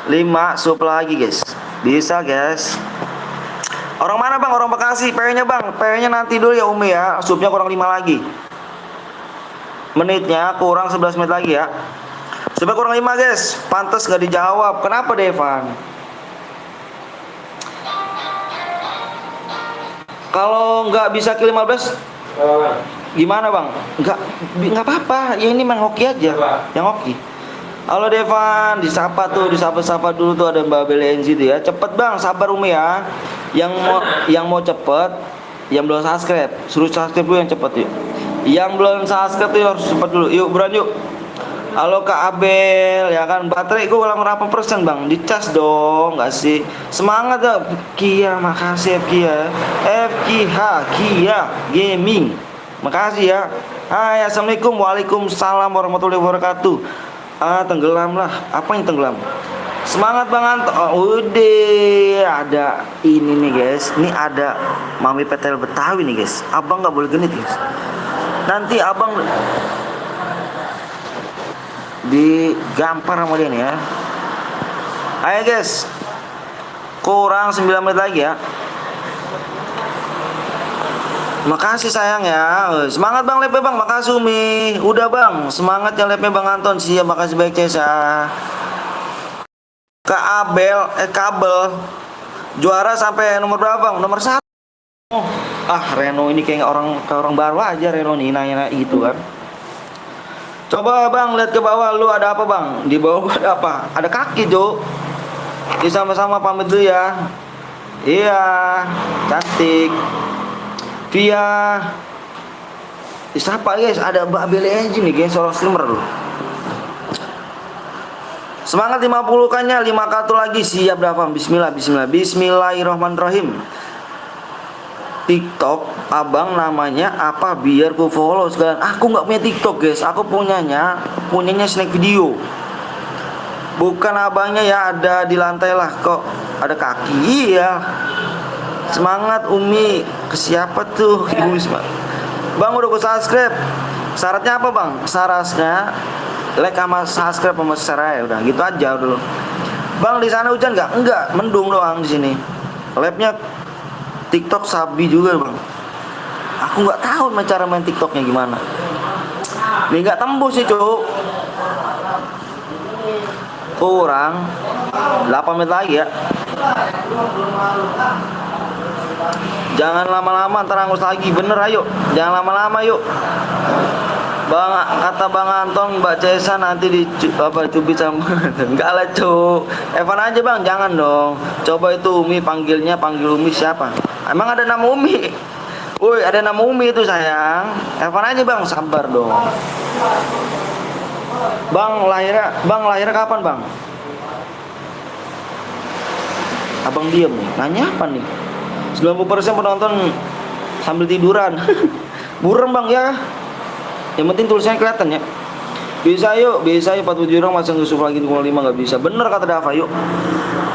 5 sub lagi guys. Bisa guys. Orang mana bang? Orang Bekasi. PW-nya bang. PW-nya nanti dulu ya Umi ya. Subnya kurang 5 lagi. Menitnya kurang 11 menit lagi ya. Subnya kurang 5 guys. Pantes gak dijawab. Kenapa Devan? Kalau nggak bisa kill 15 gimana bang? Nggak apa-apa. Ya ini main hoki aja. Yang hoki. Halo Devan, disapa dulu tuh ada Mbak Belenzi tuh ya. Cepet bang, sabar Umi ya. Yang mau cepet, yang belum subscribe, suruh subscribe dulu yang cepet yuk. Yang belum subscribe tuh harus cepet dulu. Yuk buruan yuk. Halo Kak Abel, ya kan baterai gue ulang berapa persen bang? Dicas dong, nggak sih? Semangat ya, Kia, makasih Kia, FKH, Kia Gaming, makasih ya. Hai, assalamualaikum, waalaikumsalam warahmatullahi wabarakatuh. Tenggelam lah. Apa yang tenggelam? Semangat Bang Anto. Oh, udah ada ini nih guys. Ini ada Mami Petel Betawi nih guys. Abang nggak boleh genit guys. Nanti abang digampar sama dia nih ya. Ayo guys. Kurang 9 menit lagi ya. Makasih sayang ya. Semangat bang live bang. Makasih Umi. Udah bang. Semangat ya live bang Anton. Siap. Makasih baik Cesa. Kak Abel Kabel juara sampai nomor berapa bang? Nomor 1. Reno ini kayak orang baru aja. Reno nih nanya gitu kan. Coba bang lihat ke bawah. Lu ada apa bang? Di bawah ada apa? Ada kaki Jo. Kita sama-sama pamit dulu ya. Iya. Cantik. Via siapa guys? Ada Mbak Beli Enzi nih guys, seorang streamer dulu. Semangat 50-kannya, 5 kartu lagi. Siap Davam. Bismillahirrahmanirrahim. TikTok abang namanya apa biar ku follow sekalian. Aku nggak punya TikTok guys. Aku punyanya snack video. Bukan abangnya ya, ada di lantai lah kok. Ada kaki. Iya. Semangat Umi. Ke siapa tuh Ibu Wisma? Bang udah gue subscribe. Syaratnya apa bang? Syaratnya like sama subscribe sama share ya udah gitu aja dulu. Bang di sana hujan nggak? Enggak, mendung doang di sini. Labnya TikTok sabi juga bang. Aku nggak tahu cara main TikToknya gimana. Ini nggak tembus sih cuk. Kurang 8 menit lagi ya. Jangan lama-lama ntar angus lagi. Bener ayo. Jangan lama-lama yuk. Bang kata Bang Anton Mbak Cesa nanti cubit sama. Enggak lah cuk. Evan aja bang. Jangan dong. Coba itu Umi panggil Umi siapa? Emang ada nama Umi? Woi ada nama Umi itu sayang. Evan aja bang. Sabar dong. Bang lahirnya kapan bang? Abang diem nih. Nanya apa nih? 90% penonton sambil tiduran. Burem bang ya. Yang penting tulisannya kelihatan ya. Bisa yuk 47 orang masang Yusuf lagi 5 nggak bisa. Bener kata Dava yuk.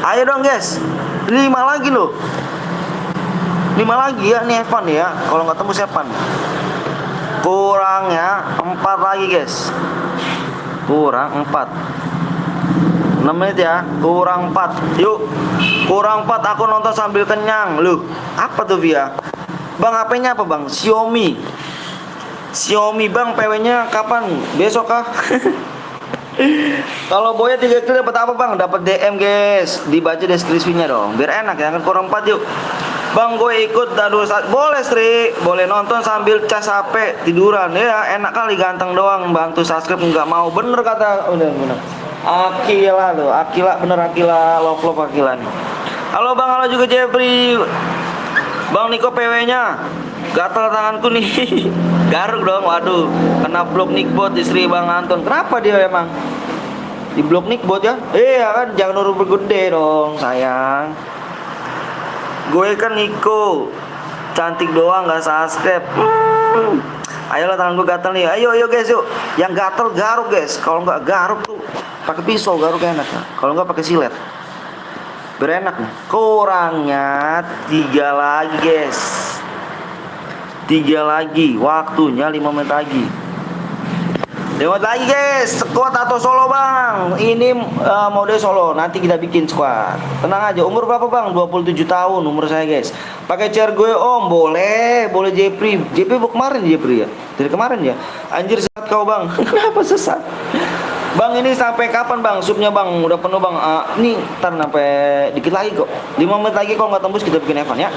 Ayo dong guys. 5 lagi loh. 5 lagi ya nih Evan ya. Kalau nggak tembus Evan. Kurang ya 4 lagi guys. Kurang 4. 6 menit ya. Kurang 4. Yuk. Kurang 4 aku nonton sambil kenyang. Loh, apa tuh Via? Bang, HP-nya apa, Bang? Xiaomi Bang, PW-nya kapan? Besok kah? Kalau Boya 3 kill dapat apa, Bang? Dapat DM, guys. Dibaca deskripsinya dong. Biar enak ya kan kurang 4 yuk. Bang, gue ikut dadu. Boleh, Sri. Boleh nonton sambil cas HP tiduran. Ya, enak kali ganteng doang bantu subscribe enggak mau. Bener kata bener. Akila loh, bener Akila, love Akila nih. Halo bang, halo juga Jeffrey. Bang Niko PW-nya gatal tanganku nih. Garuk dong, waduh. Kena blok nickbot istri Bang Anton. Kenapa dia emang? Di blok Nickbot ya. Iya kan, jangan urut bergede dong sayang. Gue kan Niko, cantik doang nggak subscribe. Ayolah, tangan gue gatel nih. Ayo guys, yuk. Yang gatel garuk guys. Kalau nggak garuk tuh pakai pisau garuk enak. Kalau nggak pakai silet. Berenak nih. Kurangnya 3 lagi guys. 3 lagi. Waktunya 5 menit lagi. 5 menit lagi guys. Squad atau solo bang? Ini mode solo. Nanti kita bikin squad. Tenang aja. Umur berapa bang? 27 tahun umur saya guys. Pakai chair gue om. Boleh Jepri. Jepri kemarin Jepri ya. Dari kemarin ya. Anjir sesat kau bang. Kenapa sesat? Bang ini sampai kapan bang? Supnya bang udah penuh bang. Nih ntar sampai dikit lagi kok. 5 menit lagi kalau nggak tembus kita bikin Evan ya.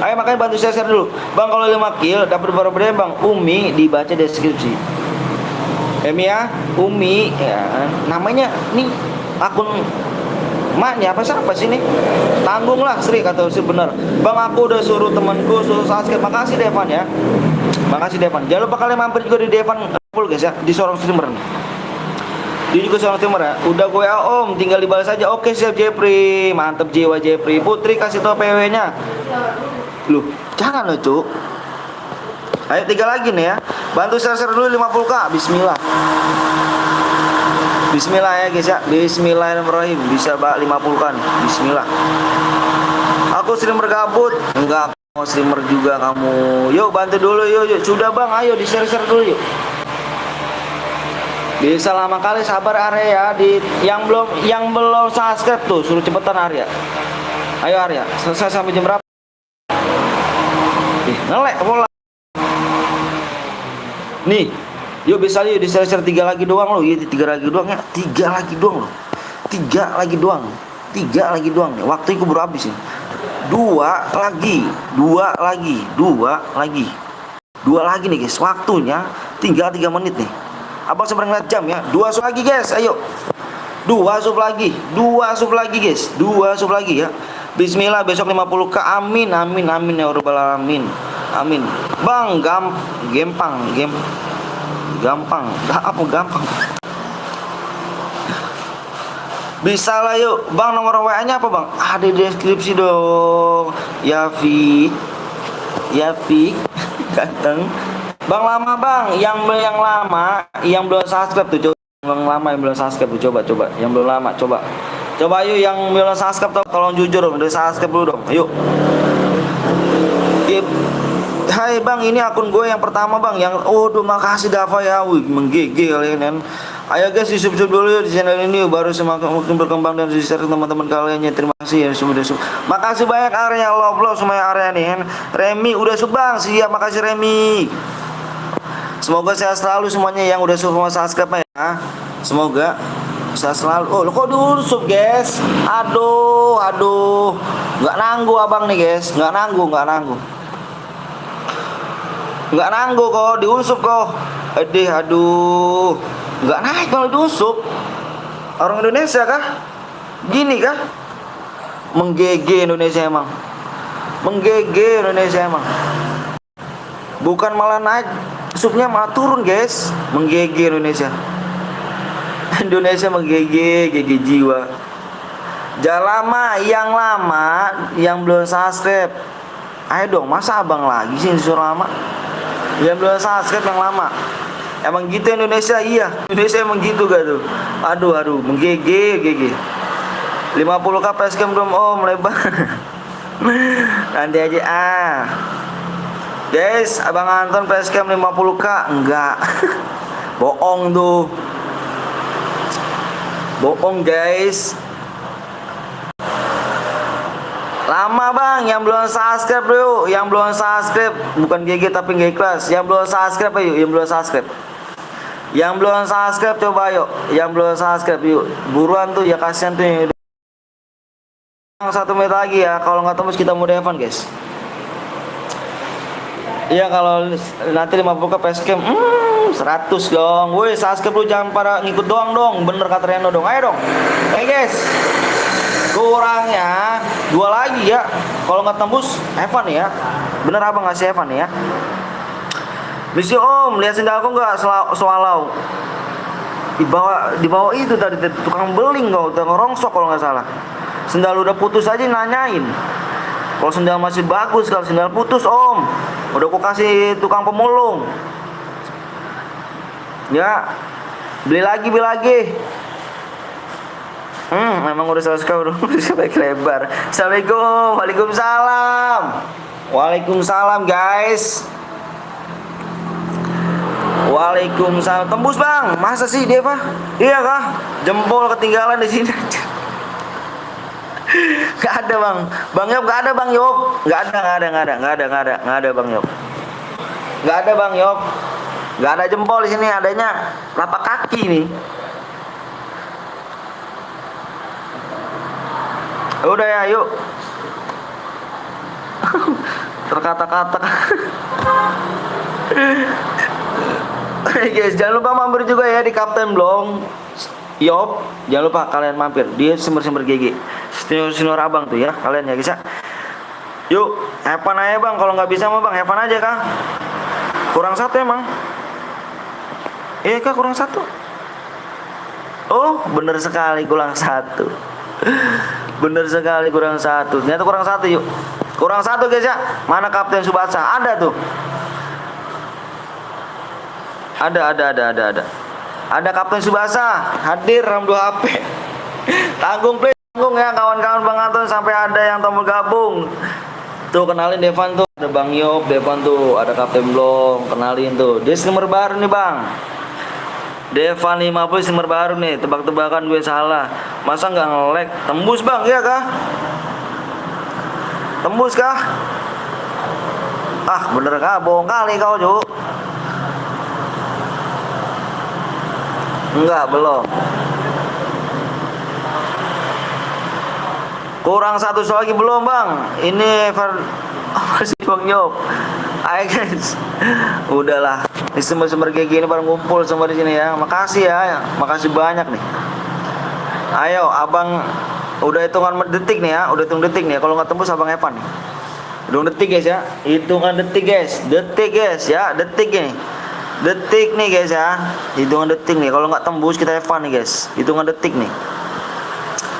Ayo makanya bantu share dulu. Bang kalau 5 kill dapat berapa bang? Umi dibaca deskripsi. Ya, Umi ya, namanya nih akun maknya apa sih nih? Tanggung lah Sri kata Sri bener. Bang aku udah suruh temanku suruh subscribe. Makasih Devan ya. Makasih Devan. Jangan lupa kalian mampir juga di Devan full guys ya, di seorang streamer nih. Dia juga seorang streamer ya. Udah gue om, tinggal dibalas aja. Oke siap Jepri, mantep jiwa Jepri. Putri kasih tau PW-nya. Loh, jangan loh cuk. Ayo 3 lagi nih ya. Bantu share dulu 50k. Bismillah. Bismillah ya guys ya. Bismillahirrahmanirrahim. Bisa bak 50k nih. Bismillah. Aku streamer gabut. Enggak, mau streamer juga kamu. Yuk bantu dulu yuk. Sudah bang, ayo di share dulu yuk. Bisa lama kali sabar Arya di yang belum subscribe tuh suruh cepetan Arya. Ayo Arya, selesai sampai jam berapa? Ngelek pola. Nih, yuk bisa yuk di share 3 lagi doang loh. Iya 3 lagi doang ya. 3 lagi doang loh. 3 lagi doang. 3 lagi doang nih. Waktu itu baru habis nih. 2 lagi. 2 lagi. 2 lagi. 2 lagi nih guys. Waktunya tinggal 3 menit nih. Abang seberang ngeliat jam ya. 2 sub lagi guys. Ayo. 2 sub lagi. 2 sub lagi guys. 2 sub lagi ya. Bismillah besok 50k. Amin amin amin ya rabbal alamin. Amin. Bang, gampang. Apa gampang? Bisa lah yuk. Bang nomor WA-nya apa bang? Ada di deskripsi dong. Ya Fik. Ganteng. Bang lama bang. Yang lama, yang belum subscribe tuh coba. Bang lama yang belum subscribe tuh coba. Yang belum lama coba. Coba yuk yang belum subscribe tolong jujur dong. Udah subscribe dulu dong. Ayo. Hai bang, ini akun gue yang pertama bang. Yang makasih Dava ya. Wih, menggigil kalian kan. Ayo guys, di subscribe dulu ya di channel ini baru semakin berkembang dan di share ke teman-teman kalian ya. Terima kasih ya sudah sub. Makasih banyak Arya, love semuanya Arya nih kan. Remi udah sub bang, siap makasih Remi. Semoga sehat selalu semuanya yang udah sub sama subscribe ya. Semoga sehat selalu. Oh, lo kok dulu sub guys? Aduh. Nggak nanggu abang nih guys, nggak nanggu. Nggak nanggu kok, diusup kok. Aduh. Nggak naik kalau diusup. Orang Indonesia kah? Gini kah? Menggege Indonesia emang. Bukan malah naik, supnya malah turun guys. Menggege Indonesia. Indonesia menggege jiwa. Jangan lama, yang belum subscribe. Ayo dong, masa abang lagi sih disuruh lama? Yang belum subscribe yang lama. Emang gitu Indonesia, iya. Indonesia emang gitu gak tuh? Aduh, menggege. 50k facecam belum om, lebar. Nanti aja Guys, abang Anton facecam 50k enggak. Bohong tuh. Bohong guys. Lama bang, yang belum subscribe bro, yang belum subscribe bukan GG tapi gak ikhlas. Yang belum subscribe ayo, yang belum subscribe coba ayo, yang belum subscribe yuk, buruan tuh ya kasihan tuh. 1 menit lagi ya, kalau nggak tembus kita mau Devan guys. Iya kalau nanti 50k facecam 100 dong. Woi subscribe lu jangan pada ngikut doang dong, bener kata Reno dong, ayo dong. Guys. Kurangnya 2 lagi ya. Kalau nggak tembus Evan ya. Bener abang ngasih Evan ya. Misi om, lihat sendalku nggak swallow. Di bawah itu tadi tukang beling kau, tukang rongsok kalau nggak salah. Sendal udah putus aja nanyain. Kalau sendal masih bagus, kalau sendal putus om, udah aku kasih tukang pemulung. Ya, beli lagi. Memang udah selesai udah sampai lebar. Assalamualaikum, waalaikumsalam. Waalaikumsalam guys. Waalaikumsalam. Tembus bang, masa sih dia pak? Iya kah? Jempol ketinggalan di sini. Gak ada bang, Bang Yop gak ada bang Yop. Gak ada bang Yop. Gak ada bang Yop. Gak ada jempol di sini, adanya lapak kaki nih. Udah ya, yuk. Terkata-kata. Guys, jangan lupa mampir juga ya di Kapten Blong Yop. Jangan lupa kalian mampir. Dia sumber-sumber GG. Senior abang tuh ya, kalian ya guys ya. Yuk, Evan aja bang. Kalau nggak bisa mah bang, Evan aja kah? Kurang satu emang. Iya kah kurang satu? Oh, bener sekali kurang satu. Bener sekali kurang satu. Ternyata kurang satu yuk. Kurang satu guys ya. Mana Kapten Subasa? Ada tuh. Ada. Ada Kapten Subasa hadir dalam 2 HP. Tanggung please, tanggung ya kawan-kawan Bang Anton sampai ada yang tombol gabung. Tuh kenalin Devan tuh. Ada Bang Yop, Devan tuh, ada Kapten Blong, kenalin tuh. Dia nomor baru nih Bang. Devan 50 nomor baru nih. Tebak-tebakan gue salah. Masa nggak nge-lag? Tembus Bang, iya kah? Tembus kah? Ah, bener kah? Bohong kali kau, Cuk. Enggak, belum. Kurang satu lagi belum, Bang. Ini masih Bang Yop. Ayo guys. Udahlah. Ini sumber-sumber kayak gini pada ngumpul semua di sini ya. Makasih ya. Makasih banyak nih. Ayo, Abang udah hitungan detik nih ya. Udah hitung detik nih. Kalau nggak tembus Abang Evan nih. Hitung detik guys ya. Hitungan detik guys. Detik guys ya. Detik ini. Detik nih guys ya. Hitungan detik nih. Kalau nggak tembus kita Evan nih guys. Hitungan detik nih.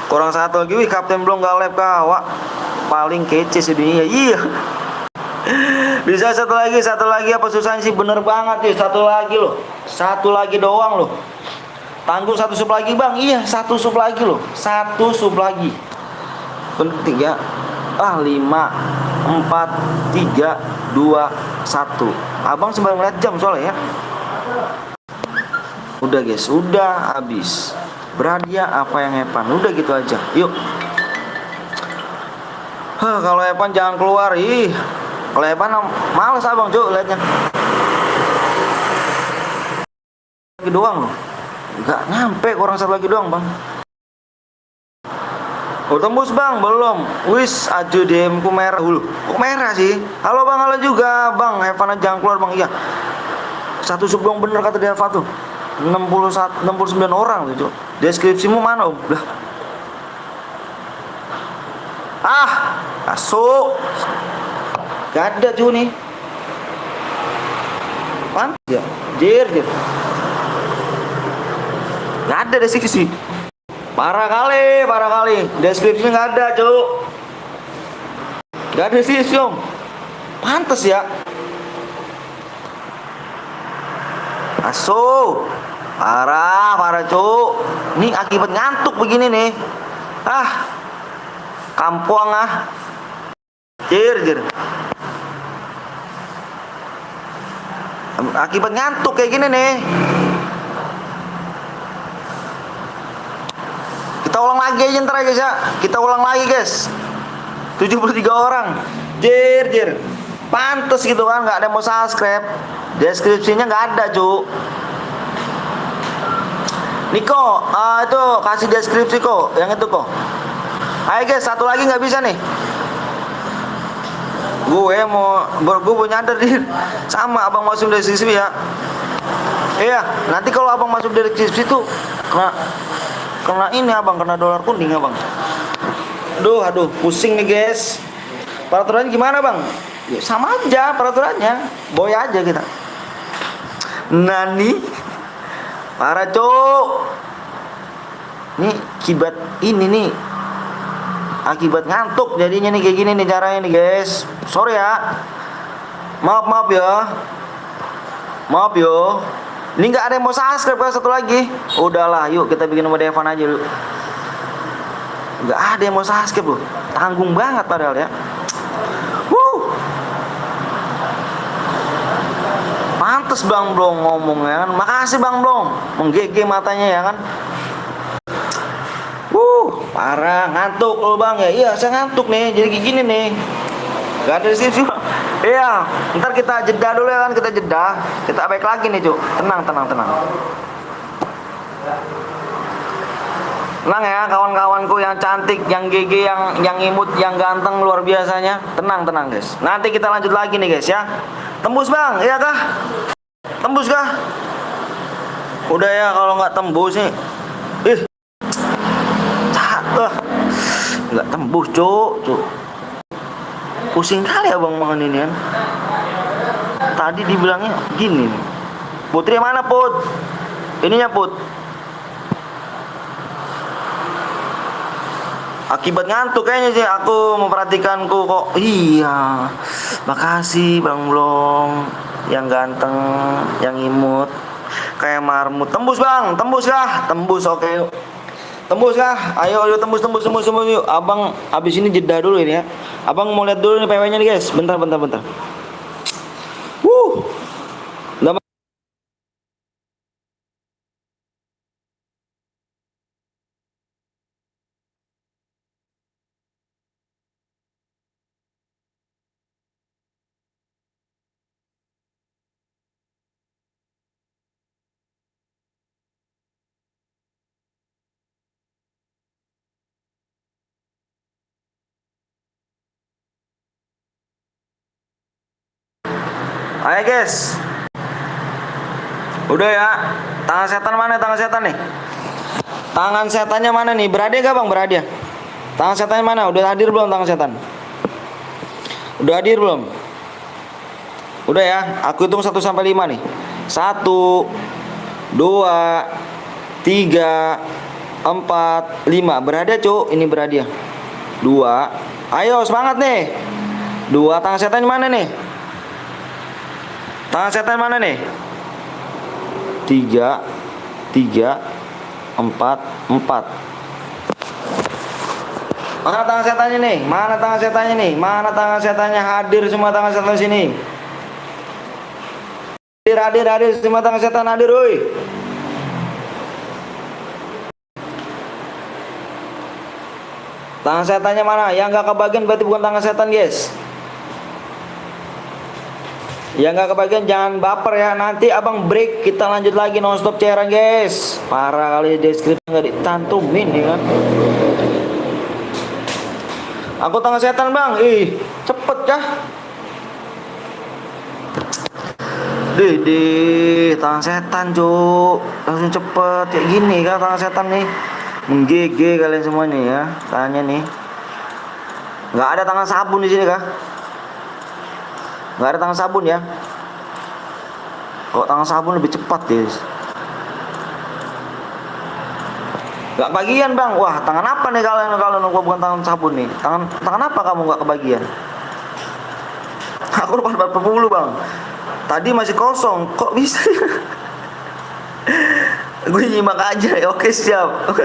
Kurang satu lagi. Wih, Kapten belum nggak lab kawak. Paling kece sedunia. Iya. Bisa satu lagi apa susahnya sih? Bener banget nih. Satu lagi loh. Satu lagi doang loh. Tanggung satu sub lagi bang. Iya, satu sub lagi loh. Satu sub lagi. Penting ya. 5, 4, 3, 2, 1. Abang sembari ngeliat jam soalnya ya. Udah guys, udah habis. Berhadiah apa yang Evan. Udah gitu aja. Yuk. Kalau Evan jangan keluar. Ih. Kalau Evan males abang Cuk liatnya. Lagi doang loh. Enggak nyampe, kurang satu lagi doang bang. Oh tembus bang, belum. Wis aju DM ku merah dulu. Kok merah sih? Halo bang, halo juga bang. Evan jangan keluar bang. Iya. Satu sub dong bener kata Deva tuh. 69 orang tuh Cuk. Deskripsimu mana om? Lah. Masuk. Gak ada cuy nih. Pan? Ya. Jir. Gak ada deskripsi. Parah kali. Deskripsinya gak ada cuy. Gak ada deskripsi om. Pantes ya. Masuk. Parah cuy. Ini akibat ngantuk begini nih. Kampuang Jir. Akibat ngantuk kayak gini nih. Kita ulang lagi aja ntar guys ya. Kita ulang lagi guys. 73 orang. Jir. Pantes gitu kan, nggak ada yang mau subscribe. Deskripsinya nggak ada cu. Niko, itu kasih deskripsi kok. Yang itu kok. Ayo guys, satu lagi nggak bisa nih. Gue mau nyadar nih. Sama abang masuk deskripsi ya. Iya, nanti kalau abang masuk deskripsi tuh kena ini abang, kena dolar kuning abang. Aduh, pusing nih guys. Peraturannya gimana bang? Ya, sama aja peraturannya. Boy aja kita. Nani? Parah cuk. Nih akibat ini nih. Akibat ngantuk jadinya nih kayak gini nih caranya nih guys. Sorry ya. Maaf ya. Maaf yo. Ini nggak ada yang mau subscribe kan satu lagi. Udahlah, yuk kita bikin sama Devan aja yuk. Nggak ada yang mau subscribe loh. Tanggung banget padahal ya. Pantes Bang Blong ngomongnya kan. Makasih Bang Blong. Menggege matanya ya kan. Parah ngantuk lo Bang ya. Iya, saya ngantuk nih. Jadi kayak gini nih. Gak ada sih. Iya, ntar kita jeda dulu ya kan, kita jeda. Kita baik lagi nih, Cuk. Tenang. Tenang ya kawan-kawanku yang cantik, yang GG, yang imut, yang ganteng luar biasanya. Tenang guys. Nanti kita lanjut lagi nih guys ya. Tembus Bang, iya kah? Tembus kah? Udah ya kalau nggak tembus nih. Nggak tembus, Cuk. Pusing kali abang makan ini kan. Tadi dibilangnya gini nih. Putri mana Put? Ininya Put. Akibat ngantuk kayaknya sih aku memperhatikanku kok. Iya. Makasih Bang Blong yang ganteng, yang imut, kayak marmut. Tembus Bang, tembus kah? Tembus, oke yuk. Tembus kah? Ayo tembus yuk. Abang abis ini jeda dulu ini ya. Abang mau lihat dulu nih PW-nya nih guys. Bentar. Udah. Ayo guys. Udah ya. Tangan setan mana tangan setan nih? Tangan setannya mana nih? Berada gak Bang? Berada. Tangan setannya mana? Udah hadir belum tangan setan? Udah hadir belum? Udah ya. Aku hitung 1 sampai 5 nih. 1 2 3 4 5. Berada, Cuk. Ini berada. 2. Ayo semangat nih. 2. Tangan setan mana nih? Tangan setan mana nih? 3 4 Mana tangan setannya nih? Mana tangan setannya nih? Mana tangan setannya? Hadir semua tangan setan sini. Hadir semua tangan setan hadir, woi. Tangan setannya mana? Yang gak kebagian berarti bukan tangan setan, guys. Yang gak kebagian jangan baper ya. Nanti abang break, kita lanjut lagi nonstop cairan, guys. Parah kali deskripsi gak ditantumin ya kan. Aku tangan setan Bang. Cepet kah? Tangan setan Cuk. Langsung cepet kayak gini kah tangan setan nih. Menggege kalian semua nih ya. Tangannya nih. Nggak ada tangan sabun di sini kah? Nggak ada tangan sabun ya. Kalau tangan sabun lebih cepat guys. Gak bagian Bang. Wah, tangan apa nih kalian kalau bukan tangan sabun nih? Tangan apa kamu gak kebagian? Aku lupa 40 Bang. Tadi masih kosong. Kok bisa? Gue nyimak aja. Oke, siap.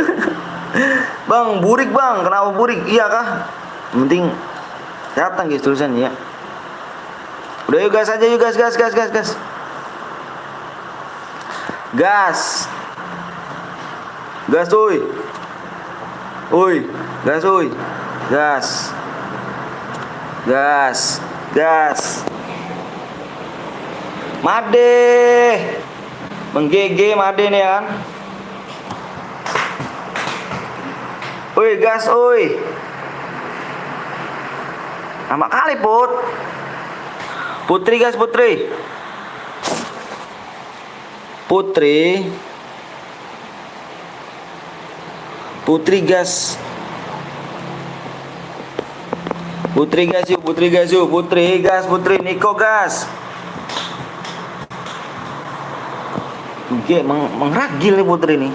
Bang, burik Bang. Kenapa burik? Iya kah? Penting datang guys tulisannya ya. Udah yuk gas aja yuk, gas. Gas uy. Gas uy. Gas. Made. Menggege Made nih kan. Uy, gas uy. Lama kali Put. Putri gas Putri. Putri gas yuk, Putri Niko gas. Kayak mengragil nih Putri nih.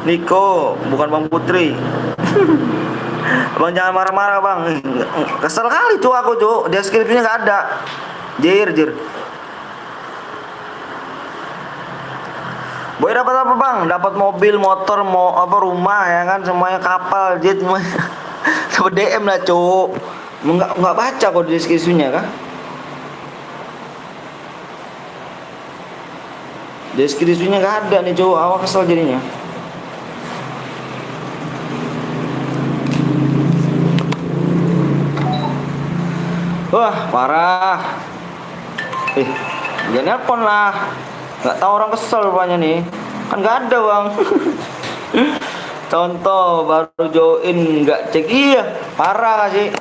Niko, bukan Bang Putri. Bang jangan marah-marah bang. Kesel kali tuh aku tuh. Deskripsinya nggak ada. Jir. Boy dapat apa bang? Dapat mobil, motor, mau apa rumah ya kan, semuanya kapal, jet semuanya. Dapat DM lah cuk. Nggak baca kok deskripsinya kan? Deskripsinya nggak ada nih cuk. Awak kesel jadinya. Wah parah. Jangan nelpon lah. Nggak tahu orang kesel rupanya nih. Kan nggak ada bang. Contoh baru join nggak cek. Iya parah kasih.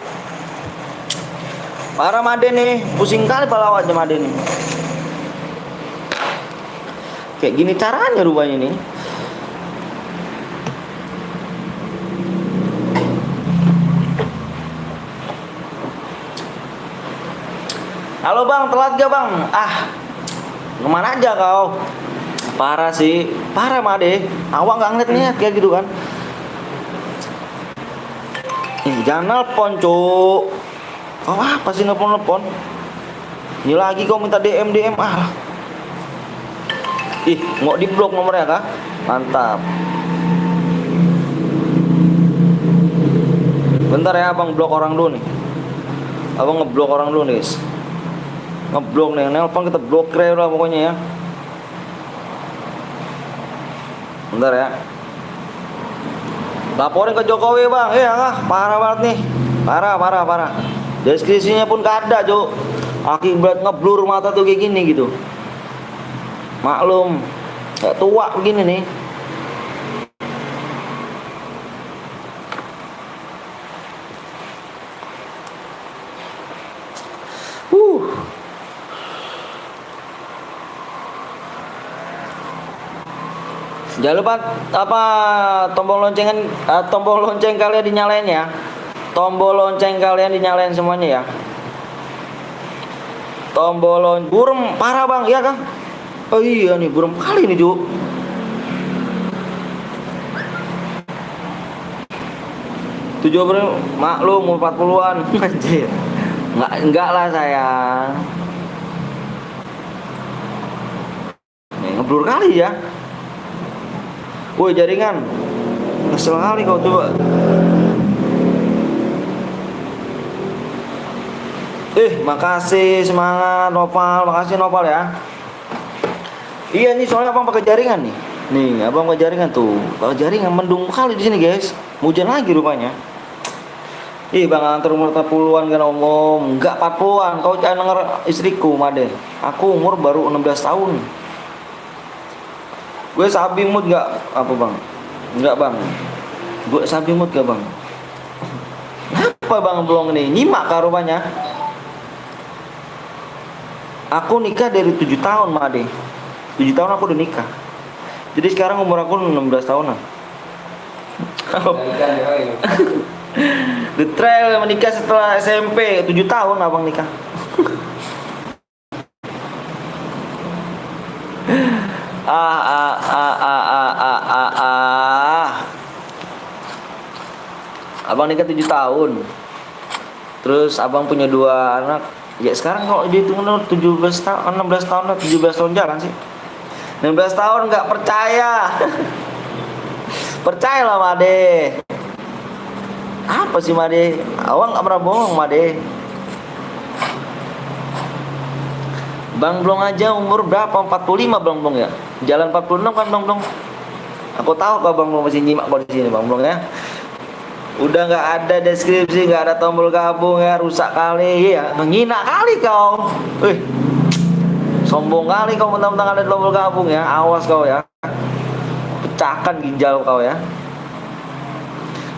Parah Made nih. Pusing kali palawatnya Made nih. Kayak gini caranya rupanya nih. Halo bang, telat gak bang? Kemana aja kau? Parah sih, parah Made. Awak nggak ngeliat kayak gitu kan? Jangan nelpon cuk. Kau apa sih nelpon? Ini lagi kau minta DM. Mau di blok nomornya kah? Mantap. Bentar ya abang blok orang dulu nih. Abang ngeblok orang dulu nih guys. Ngeblok nih, nelpon kita blokir lah pokoknya ya. Bentar ya. Laporin ke Jokowi bang. Parah banget nih. Parah. Deskripsinya pun gak ada cuk. Akibat ngeblur mata tuh kayak gini gitu. Maklum, kayak tua begini nih. Jangan lupa tombol lonceng kalian dinyalain ya. Tombol lonceng kalian dinyalain semuanya ya. Burem parah bang, iya kan? Oh iya nih burem kali nih Ju. Tujuh maklum 40-an. Anjir. Enggak lah sayang. Ngeblur kali ya. Woi jaringan, kesel kali kau coba. Makasih semangat Nopal, makasih Nopal ya. Iya nih soalnya abang pakai jaringan nih. Nih abang pakai jaringan tuh, pakai jaringan mendung kali di sini guys. Hujan lagi rupanya. Bang antar umur 40-an kan omong, enggak 40-an. Kau jangan denger istriku Made. Aku umur baru 16 tahun. Gue sabi mood gak? Apa bang? Enggak bang. Gue sabi mood gak bang? Apa bang belum nih? Nyimak kah rupanya? Aku nikah dari 7 tahun Made. 7 tahun aku udah nikah. Jadi sekarang umur aku 16 tahunan. The trail menikah setelah SMP 7 tahun abang nikah. Abang nikah 7 tahun. Terus abang punya 2 anak. Ya sekarang kalau dihitung 17 tahun, 16 tahun lah, 17 tahun jalan sih. 16 tahun nggak percaya. Percayalah Made. Apa sih Made? Awang nggak pernah bohong Made. Bang Blong aja umur berapa? 45 Bang Blong ya. Jalan 46 kan Bang Blong. Aku tahu kalau Bang Blong masih nyimak kok di sini Bang Blong ya. Udah nggak ada deskripsi, nggak ada tombol gabung ya, rusak kali ya. Menghina kali kau. Sombong kali kau mentang-mentang ada tombol gabung ya. Awas kau ya. Pecahkan ginjal kau ya.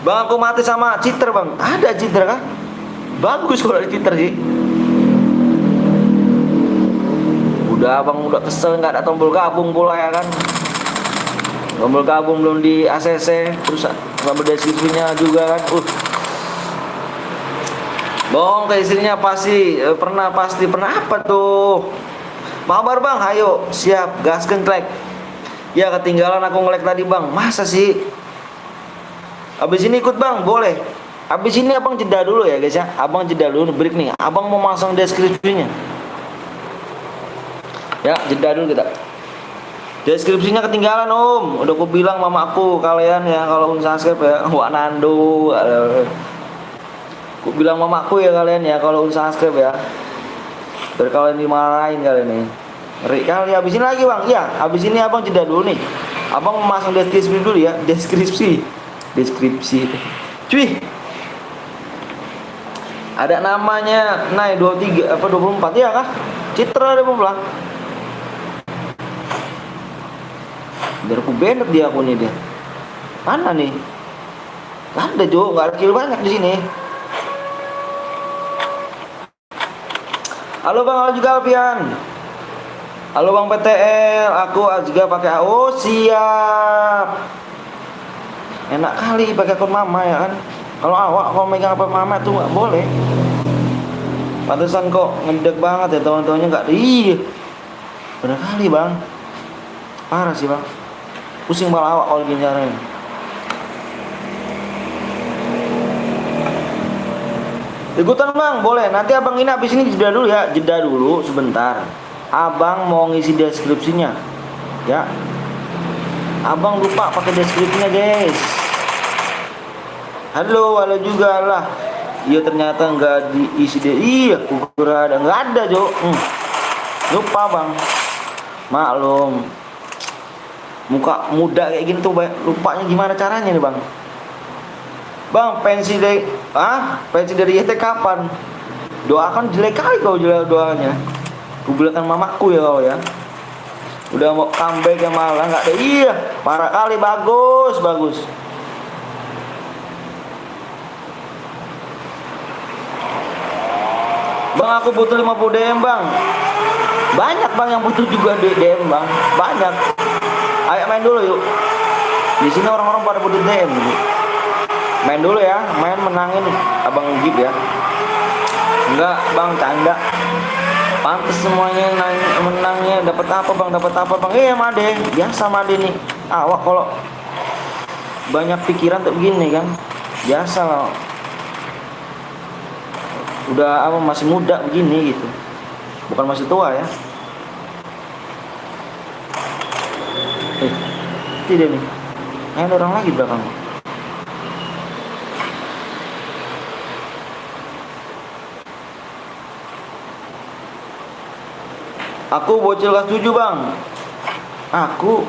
Bang aku mati sama cheater bang. Ada cheater kah? Bagus kalau ada cheater sih. Udah bang udah kesel nggak ada tombol gabung pula ya kan. Tombol gabung belum di ACC, terus tombol deskripsinya juga kan. Bohong ke istrinya pasti pernah apa tuh? Mabar bang, ayo siap, gaskan klek. Ya ketinggalan aku ngelek tadi bang, masa sih? Abis ini ikut bang, boleh. Abis ini abang jeda dulu ya guys ya. Abang jeda dulu, break nih. Abang mau masang deskripsinya. Ya, jeda dulu kita. Deskripsinya ketinggalan om. Udah aku bilang mamaku kalian ya kalau unsubscribe ya. Wak Nando. Aku bilang mamaku ya kalian ya kalau unsubscribe ya. Biar kalian dimarahin kalian nih. Ngeri kali. Abis ini lagi bang. Ya, abis ini abang jeda dulu nih. Abang mau masang deskripsi dulu ya. Deskripsi. Cuy. Ada namanya Nay 23 apa 24 ya kah? Citra ada belah. Biar aku banned dia akunnya dia. Mana nih? Gak ada Jo, nggak ada kill banyak di sini. Halo bang, halo juga Alfian. Halo bang PTL, aku juga pakai AO siap. Enak kali pakai akun mama ya kan. Kalau awak kalau megang apa mama tuh nggak boleh. Pantesan kok ngedek banget ya teman-temannya nggak. Iya. Bener kali bang. Parah sih bang. Pusing malah awak kalau bicaranya. Ikutan bang, boleh. Nanti abang ini habis ini jeda dulu ya. Jeda dulu sebentar. Abang mau ngisi deskripsinya. Ya. Abang lupa pakai deskripsinya guys. Halo juga lah. Iya ternyata nggak diisi deh. Iya, kukira ada, nggak ada Jo. Lupa bang. Maklum. Muka muda kayak gini tuh, lupanya gimana caranya nih bang? Bang, pensi dari YT kapan? Doakan jelek kali kau doanya. Kubilakan mamaku ya kau ya. Udah mau comeback ya malah nggak ada. Iya, parah kali, bagus. Bang, aku butuh 50 DM bang. Banyak bang yang butuh juga DM bang. Banyak. Ayo main dulu yuk. Di sini orang-orang pada butuh DM gitu. Main dulu ya, main menangin abang Gip ya. Enggak bang, canda. Pantes semuanya menangnya. Dapat apa bang? Made, biasa Made nih. Awak kalau banyak pikiran tuh begini kan. Biasa lah. Udah apa masih muda begini gitu. Bukan masih tua ya. Tidak nih. Ada orang lagi belakang. Aku bocil kelas 7 bang. Aku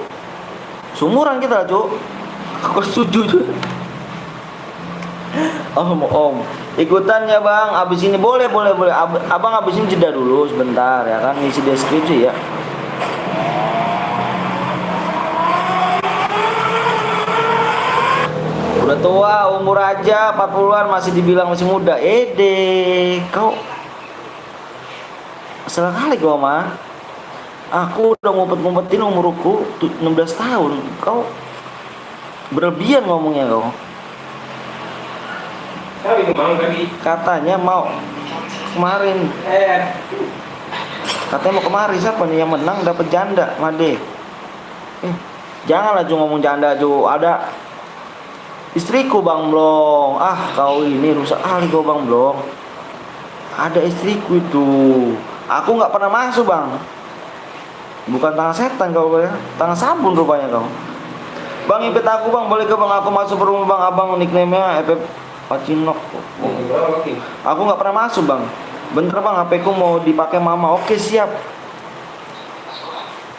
sumuran kita Cuk. Aku kelas 7 Om ikutan ya bang. Abis ini boleh. Abang abis ini jeda dulu sebentar ya kan, ngisi deskripsi ya. Udah tua, umur aja 40-an masih dibilang masih muda. Kau salah kali kau mah. Aku udah ngumpet-ngumpetin umurku 16 tahun. Kau berlebihan ngomongnya kau. Katanya mau kemarin. Katanya mau kemarin siapa nih yang menang dapat janda, Made. Janganlah cuma ngomong janda Jo. Ada istriku Bang Blong. Kau ini rusak kali kau Bang Blong. Ada istriku itu. Aku nggak pernah masuk bang. Bukan tangan setan kau ya, tangan sabun rupanya kau. Bang ipet aku bang, boleh ke bang aku masuk ke rumah bang abang, nickname-nya Epep Pacinok. Aku nggak pernah masuk bang. Bentar bang, HP ku mau dipakai mama. Oke siap.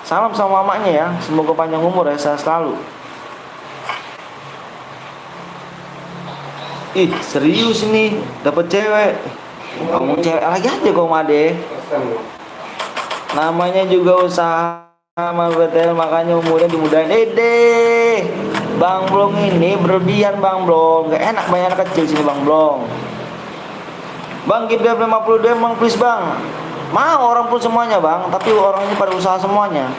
Salam sama mamanya ya. Semoga panjang umur ya, saya selalu. Ih serius nih, dapet cewek. Ngomong cewek lagi aja kok Made. Namanya juga usaha sama betel, makanya umurnya dimudahin. Bang Blong ini berlebihan Bang Blong. Gak enak banyak anak kecil sini Bang Blong. Bang give dia 50 DM bang please bang. Mau orang pun semuanya bang, tapi orang ini pada usaha semuanya.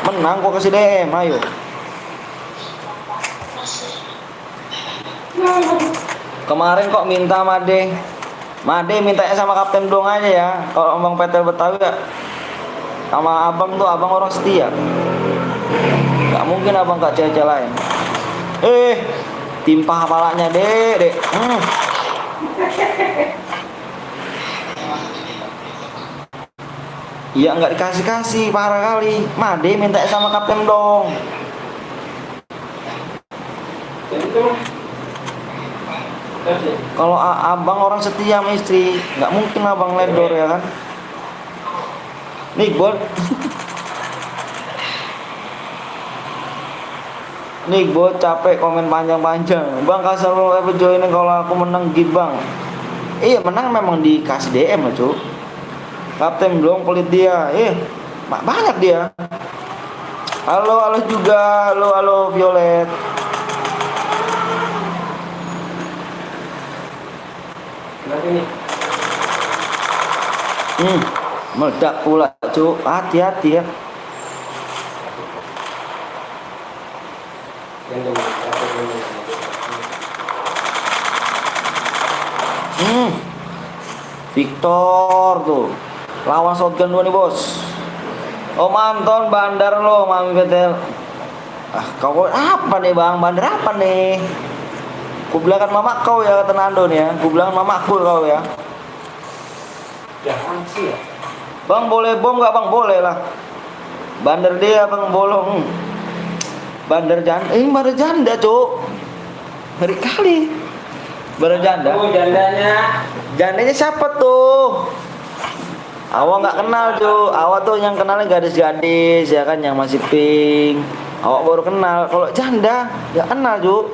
Menang kok kasih DM, ayo. Kemarin kok minta Made mintanya sama Kapten Dong aja ya. Kalau Bang Petel Betawi ya Sama abang tuh, abang orang setia. Gak mungkin abang gak cewek lain. Timpah kepalanya dek. Iya nggak dikasih parah kali. Made minta sama kapten dong. Kalau abang orang setia sama istri, nggak mungkin abang ledor ya kan. Nih bot. Nih bot capek komen panjang-panjang. Bang kasar lo ever join kalau aku menang gitu bang. Iya menang memang dikasih DM lah cu. Kapten belum pelit dia. Banyak dia. Halo juga. Halo Violet. Meledak pula cu. Hati-hati ya. Victor tuh lawan shotgun 2 nih bos. Oh Anton bandar lo mami betel. Kau apa nih bang, bandar apa nih? Ku bilang kan mama kau ya kata Nando nih ya. Ku bilang mamaku kau ya. Jangan sih ya. Bang boleh bom nggak bang? Boleh lah. Bandar dia bang bolong. Bandar janda cuk. Ngeri kali. Bandar janda. Oh jandanya. Jandanya siapa tuh? Awak nggak kenal tuh. Awak tuh yang kenalnya gadis-gadis ya kan, yang masih pink. Awak baru kenal. Kalau janda nggak kenal tuh.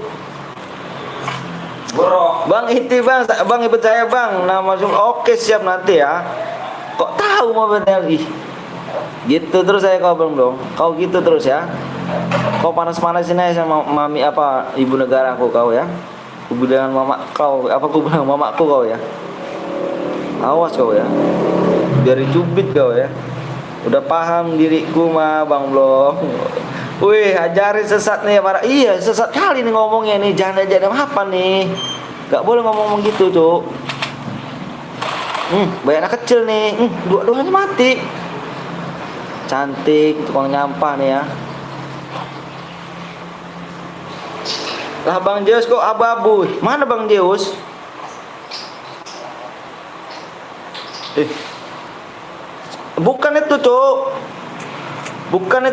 Bro. Bang itu bang ikut saya bang. Nama oke siap nanti ya. Kok tahu mau betul gitu terus saya kau belum dong. Kau gitu terus ya. Kau panas-panasin aja sama mami apa ibu negaraku kau ya. Ku bilang mama kau apa ku bilang mamaku kau ya. Awas kau ya. Biar dicubit kau ya. Udah paham diriku mah bang belum. Wih ajarin sesat nih ya para. Iya sesat kali nih ngomongnya nih. Jangan apa nih. Gak boleh ngomong gitu cuk. Banyak anak kecil nih. Dua-duanya mati. Cantik tukang nyampah nih ya. Lah Bang Zeus kok abu-abu. Mana Bang Zeus? Bukan itu cuk. Bukan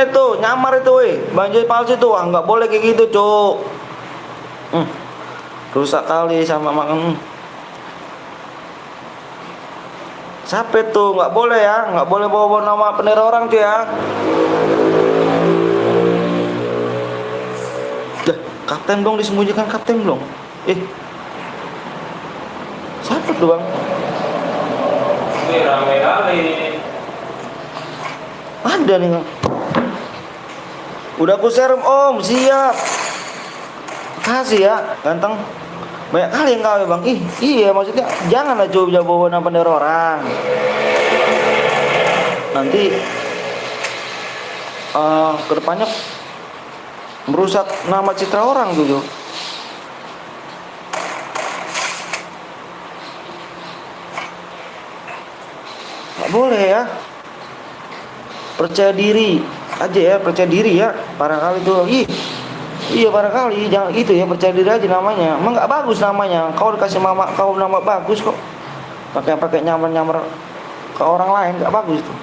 itu, nyamar itu Bang Zeus palsu itu. Nggak boleh kayak gitu cuk. Rusak kali sama makan. Siapa tuh? Nggak boleh ya, nggak boleh bawa nama pendera orang tuh ya. Kapten dong, disembunyikan kapten dong. Siapa tuh bang? Ini rame kali. Ada nih bang. Udah aku share om, siap. Kasih ya, ganteng. Banyak kali yang kau ya bang. Iya maksudnya janganlah coba bawa nama pendera orang. Nanti kedepannya merusak nama citra orang tuh. Nggak boleh ya. Percaya diri aja ya, percaya diri ya. Parah kali tuh. Iya parah kali, jangan gitu ya, percaya diri aja namanya. Emang nggak bagus namanya. Kau dikasih mama kau nama bagus kok. Pakai nyamar ke orang lain nggak bagus tuh.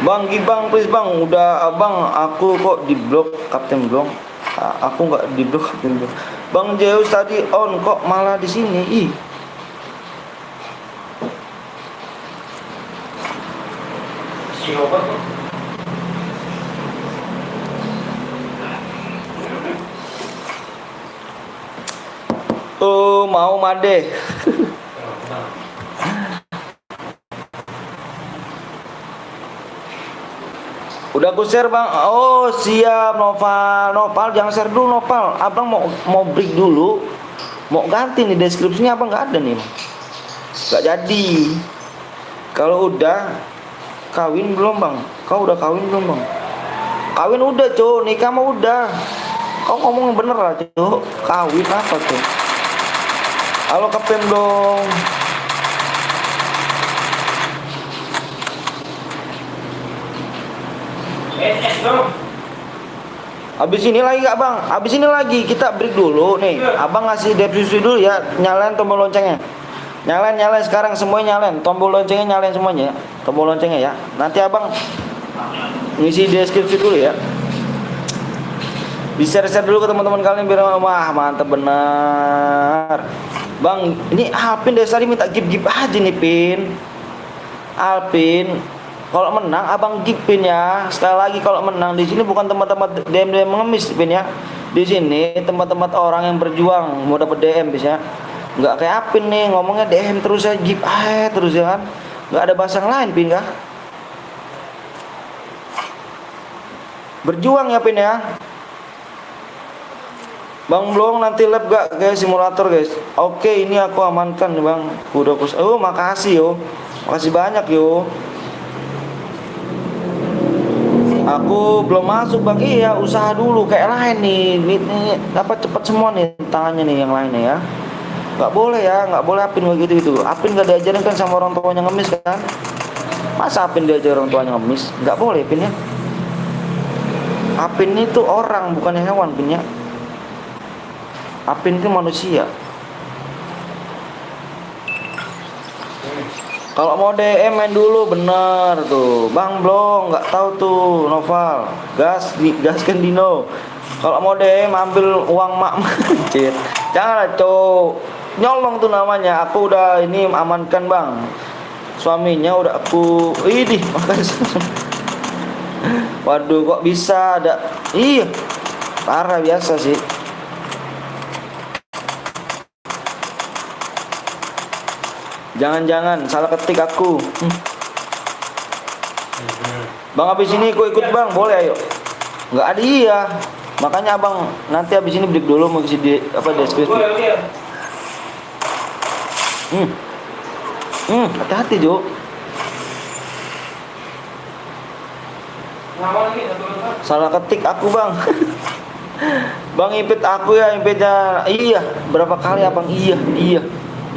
Bang Gibang please bang, udah abang aku kok di blok kapten blok. Aku nggak di blok kapten blok. Bang Zeus tadi on kok malah di sini. Siapa tuh? Mau Made. Udah aku share bang. Oh siap Noval jangan share dulu Noval. Abang mau break dulu. Mau ganti nih deskripsinya abang nggak ada nih. Nggak jadi. Kalau udah kawin belum bang? Kau udah kawin belum bang? Kawin udah cuy, nikah mah udah. Kau ngomong bener lah cuy. Kawin apa tuh? Halo kapten dong. Abis ini lagi Kak Bang, abis ini lagi kita break dulu nih. Abang ngasih deskripsi dulu ya, nyalain tombol loncengnya. Nyalain sekarang semuanya nyalain, tombol loncengnya nyalain semuanya, tombol loncengnya ya. Nanti Abang ngisi deskripsi dulu ya. Di-share dulu ke teman-teman kalian biar wah mantep benar. Bang, ini Alpin dari tadi minta gip aja nih Pin. Alpin, kalau menang abang gipin ya. Sekali lagi kalau menang di sini bukan tempat-tempat DM mengemis Pin ya. Di sini tempat-tempat orang yang berjuang mau dapat DM bisa. Nggak kayak Apin nih ngomongnya DM terus ya gip terus ya kan. Nggak ada bahasa yang lain Pin ya. Berjuang ya Pin ya. Bang Blong nanti lab gak guys simulator guys. Oke ini aku amankan nih Bang. Udah makasih yo. Makasih banyak yo. Aku belum masuk Bang. Iya usaha dulu kayak lain nih. Ini dapat cepet semua nih tangannya nih yang lainnya ya. Gak boleh ya, gak boleh Apin begitu gitu. Apin gak diajarin kan sama orang tuanya ngemis kan. Masa Apin diajar orang tuanya ngemis? Gak boleh Pin ya. Apin itu orang bukan hewan Pin ya. Apin itu manusia. Kalau mau DM main dulu bener tuh. Bang Blong nggak tahu tuh Noval. Gaskan Dino. Kalau mau DM ambil uang mak. Jangan cok. Nyolong tuh namanya. Aku udah ini amankan Bang. Suaminya udah aku. Idih makasih. Waduh kok bisa ada. Iya. Parah biasa sih. Jangan-jangan salah ketik aku. Bang habis ini aku ikut Bang, boleh ayo. Nggak ada iya. Makanya Abang nanti habis ini break dulu mau isi deskripsi. Hati-hati Jo. Salah ketik aku Bang. Bang impit aku ya, impitnya. Iya, berapa kali Abang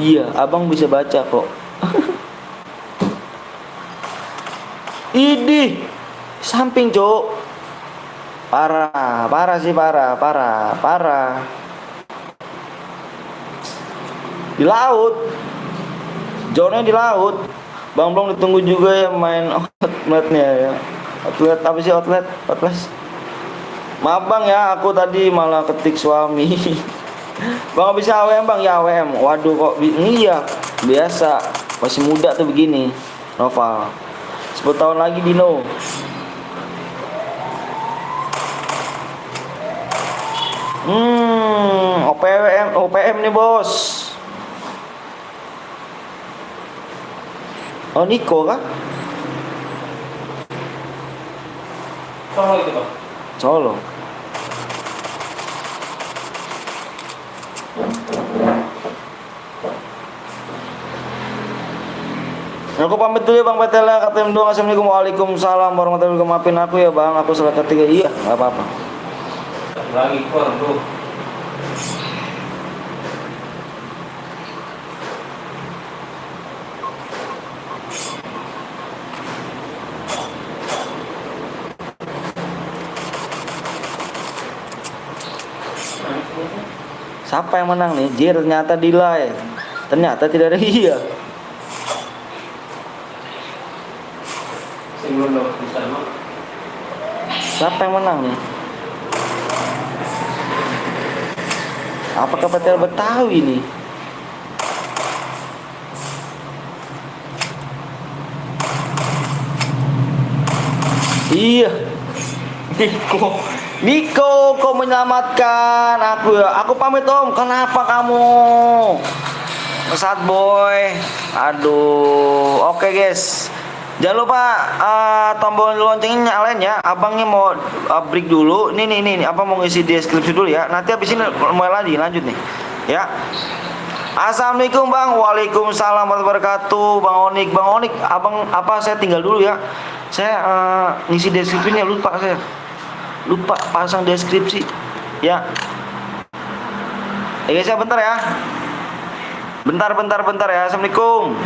Iya, Abang bisa baca kok. Idih, samping cok. Parah sih parah. Di laut, Johnnya di laut. Bang Blong ditunggu juga ya main outletnya ya. Outlet apa sih outlet? Maaf Bang ya, aku tadi malah ketik suami. Bang bisa AWM Bang ya AWM. Waduh kok iya biasa masih muda tuh begini Noval 10 tahun lagi Dino. OPM nih bos. Oh Niko kah? Solo itu Bang. Solo. Aku pamit dulu ya Bang Petela. Katanya doang. Assalamualaikum. Waalaikumsalam warahmatullahi wabarakatuh. Maafin aku ya Bang. Aku salah ketiga. Iya nggak apa-apa. Lagi kurang tuh. Siapa yang menang nih? Jir ternyata delay. Ternyata tidak ada iya. Siapa yang menang nih? Apakah Petel Betawi nih? Iya. Niko, kau menyelamatkan aku ya. Aku pamit Om. Kenapa kamu? Pesat boy. Aduh. Oke guys. Jangan lupa tombol loncengnya nyalain ya. Abangnya mau break dulu. Nih. Apa mau ngisi deskripsi dulu ya. Nanti habis ini mulai lagi lanjut nih. Ya. Assalamualaikum Bang. Waalaikumsalam warahmatullahi wabarakatuh. Bang Onik, Abang saya tinggal dulu ya. Saya ngisi deskripsinya lupa pasang deskripsi. Ya. Guys ya bentar ya. Bentar ya. Assalamualaikum.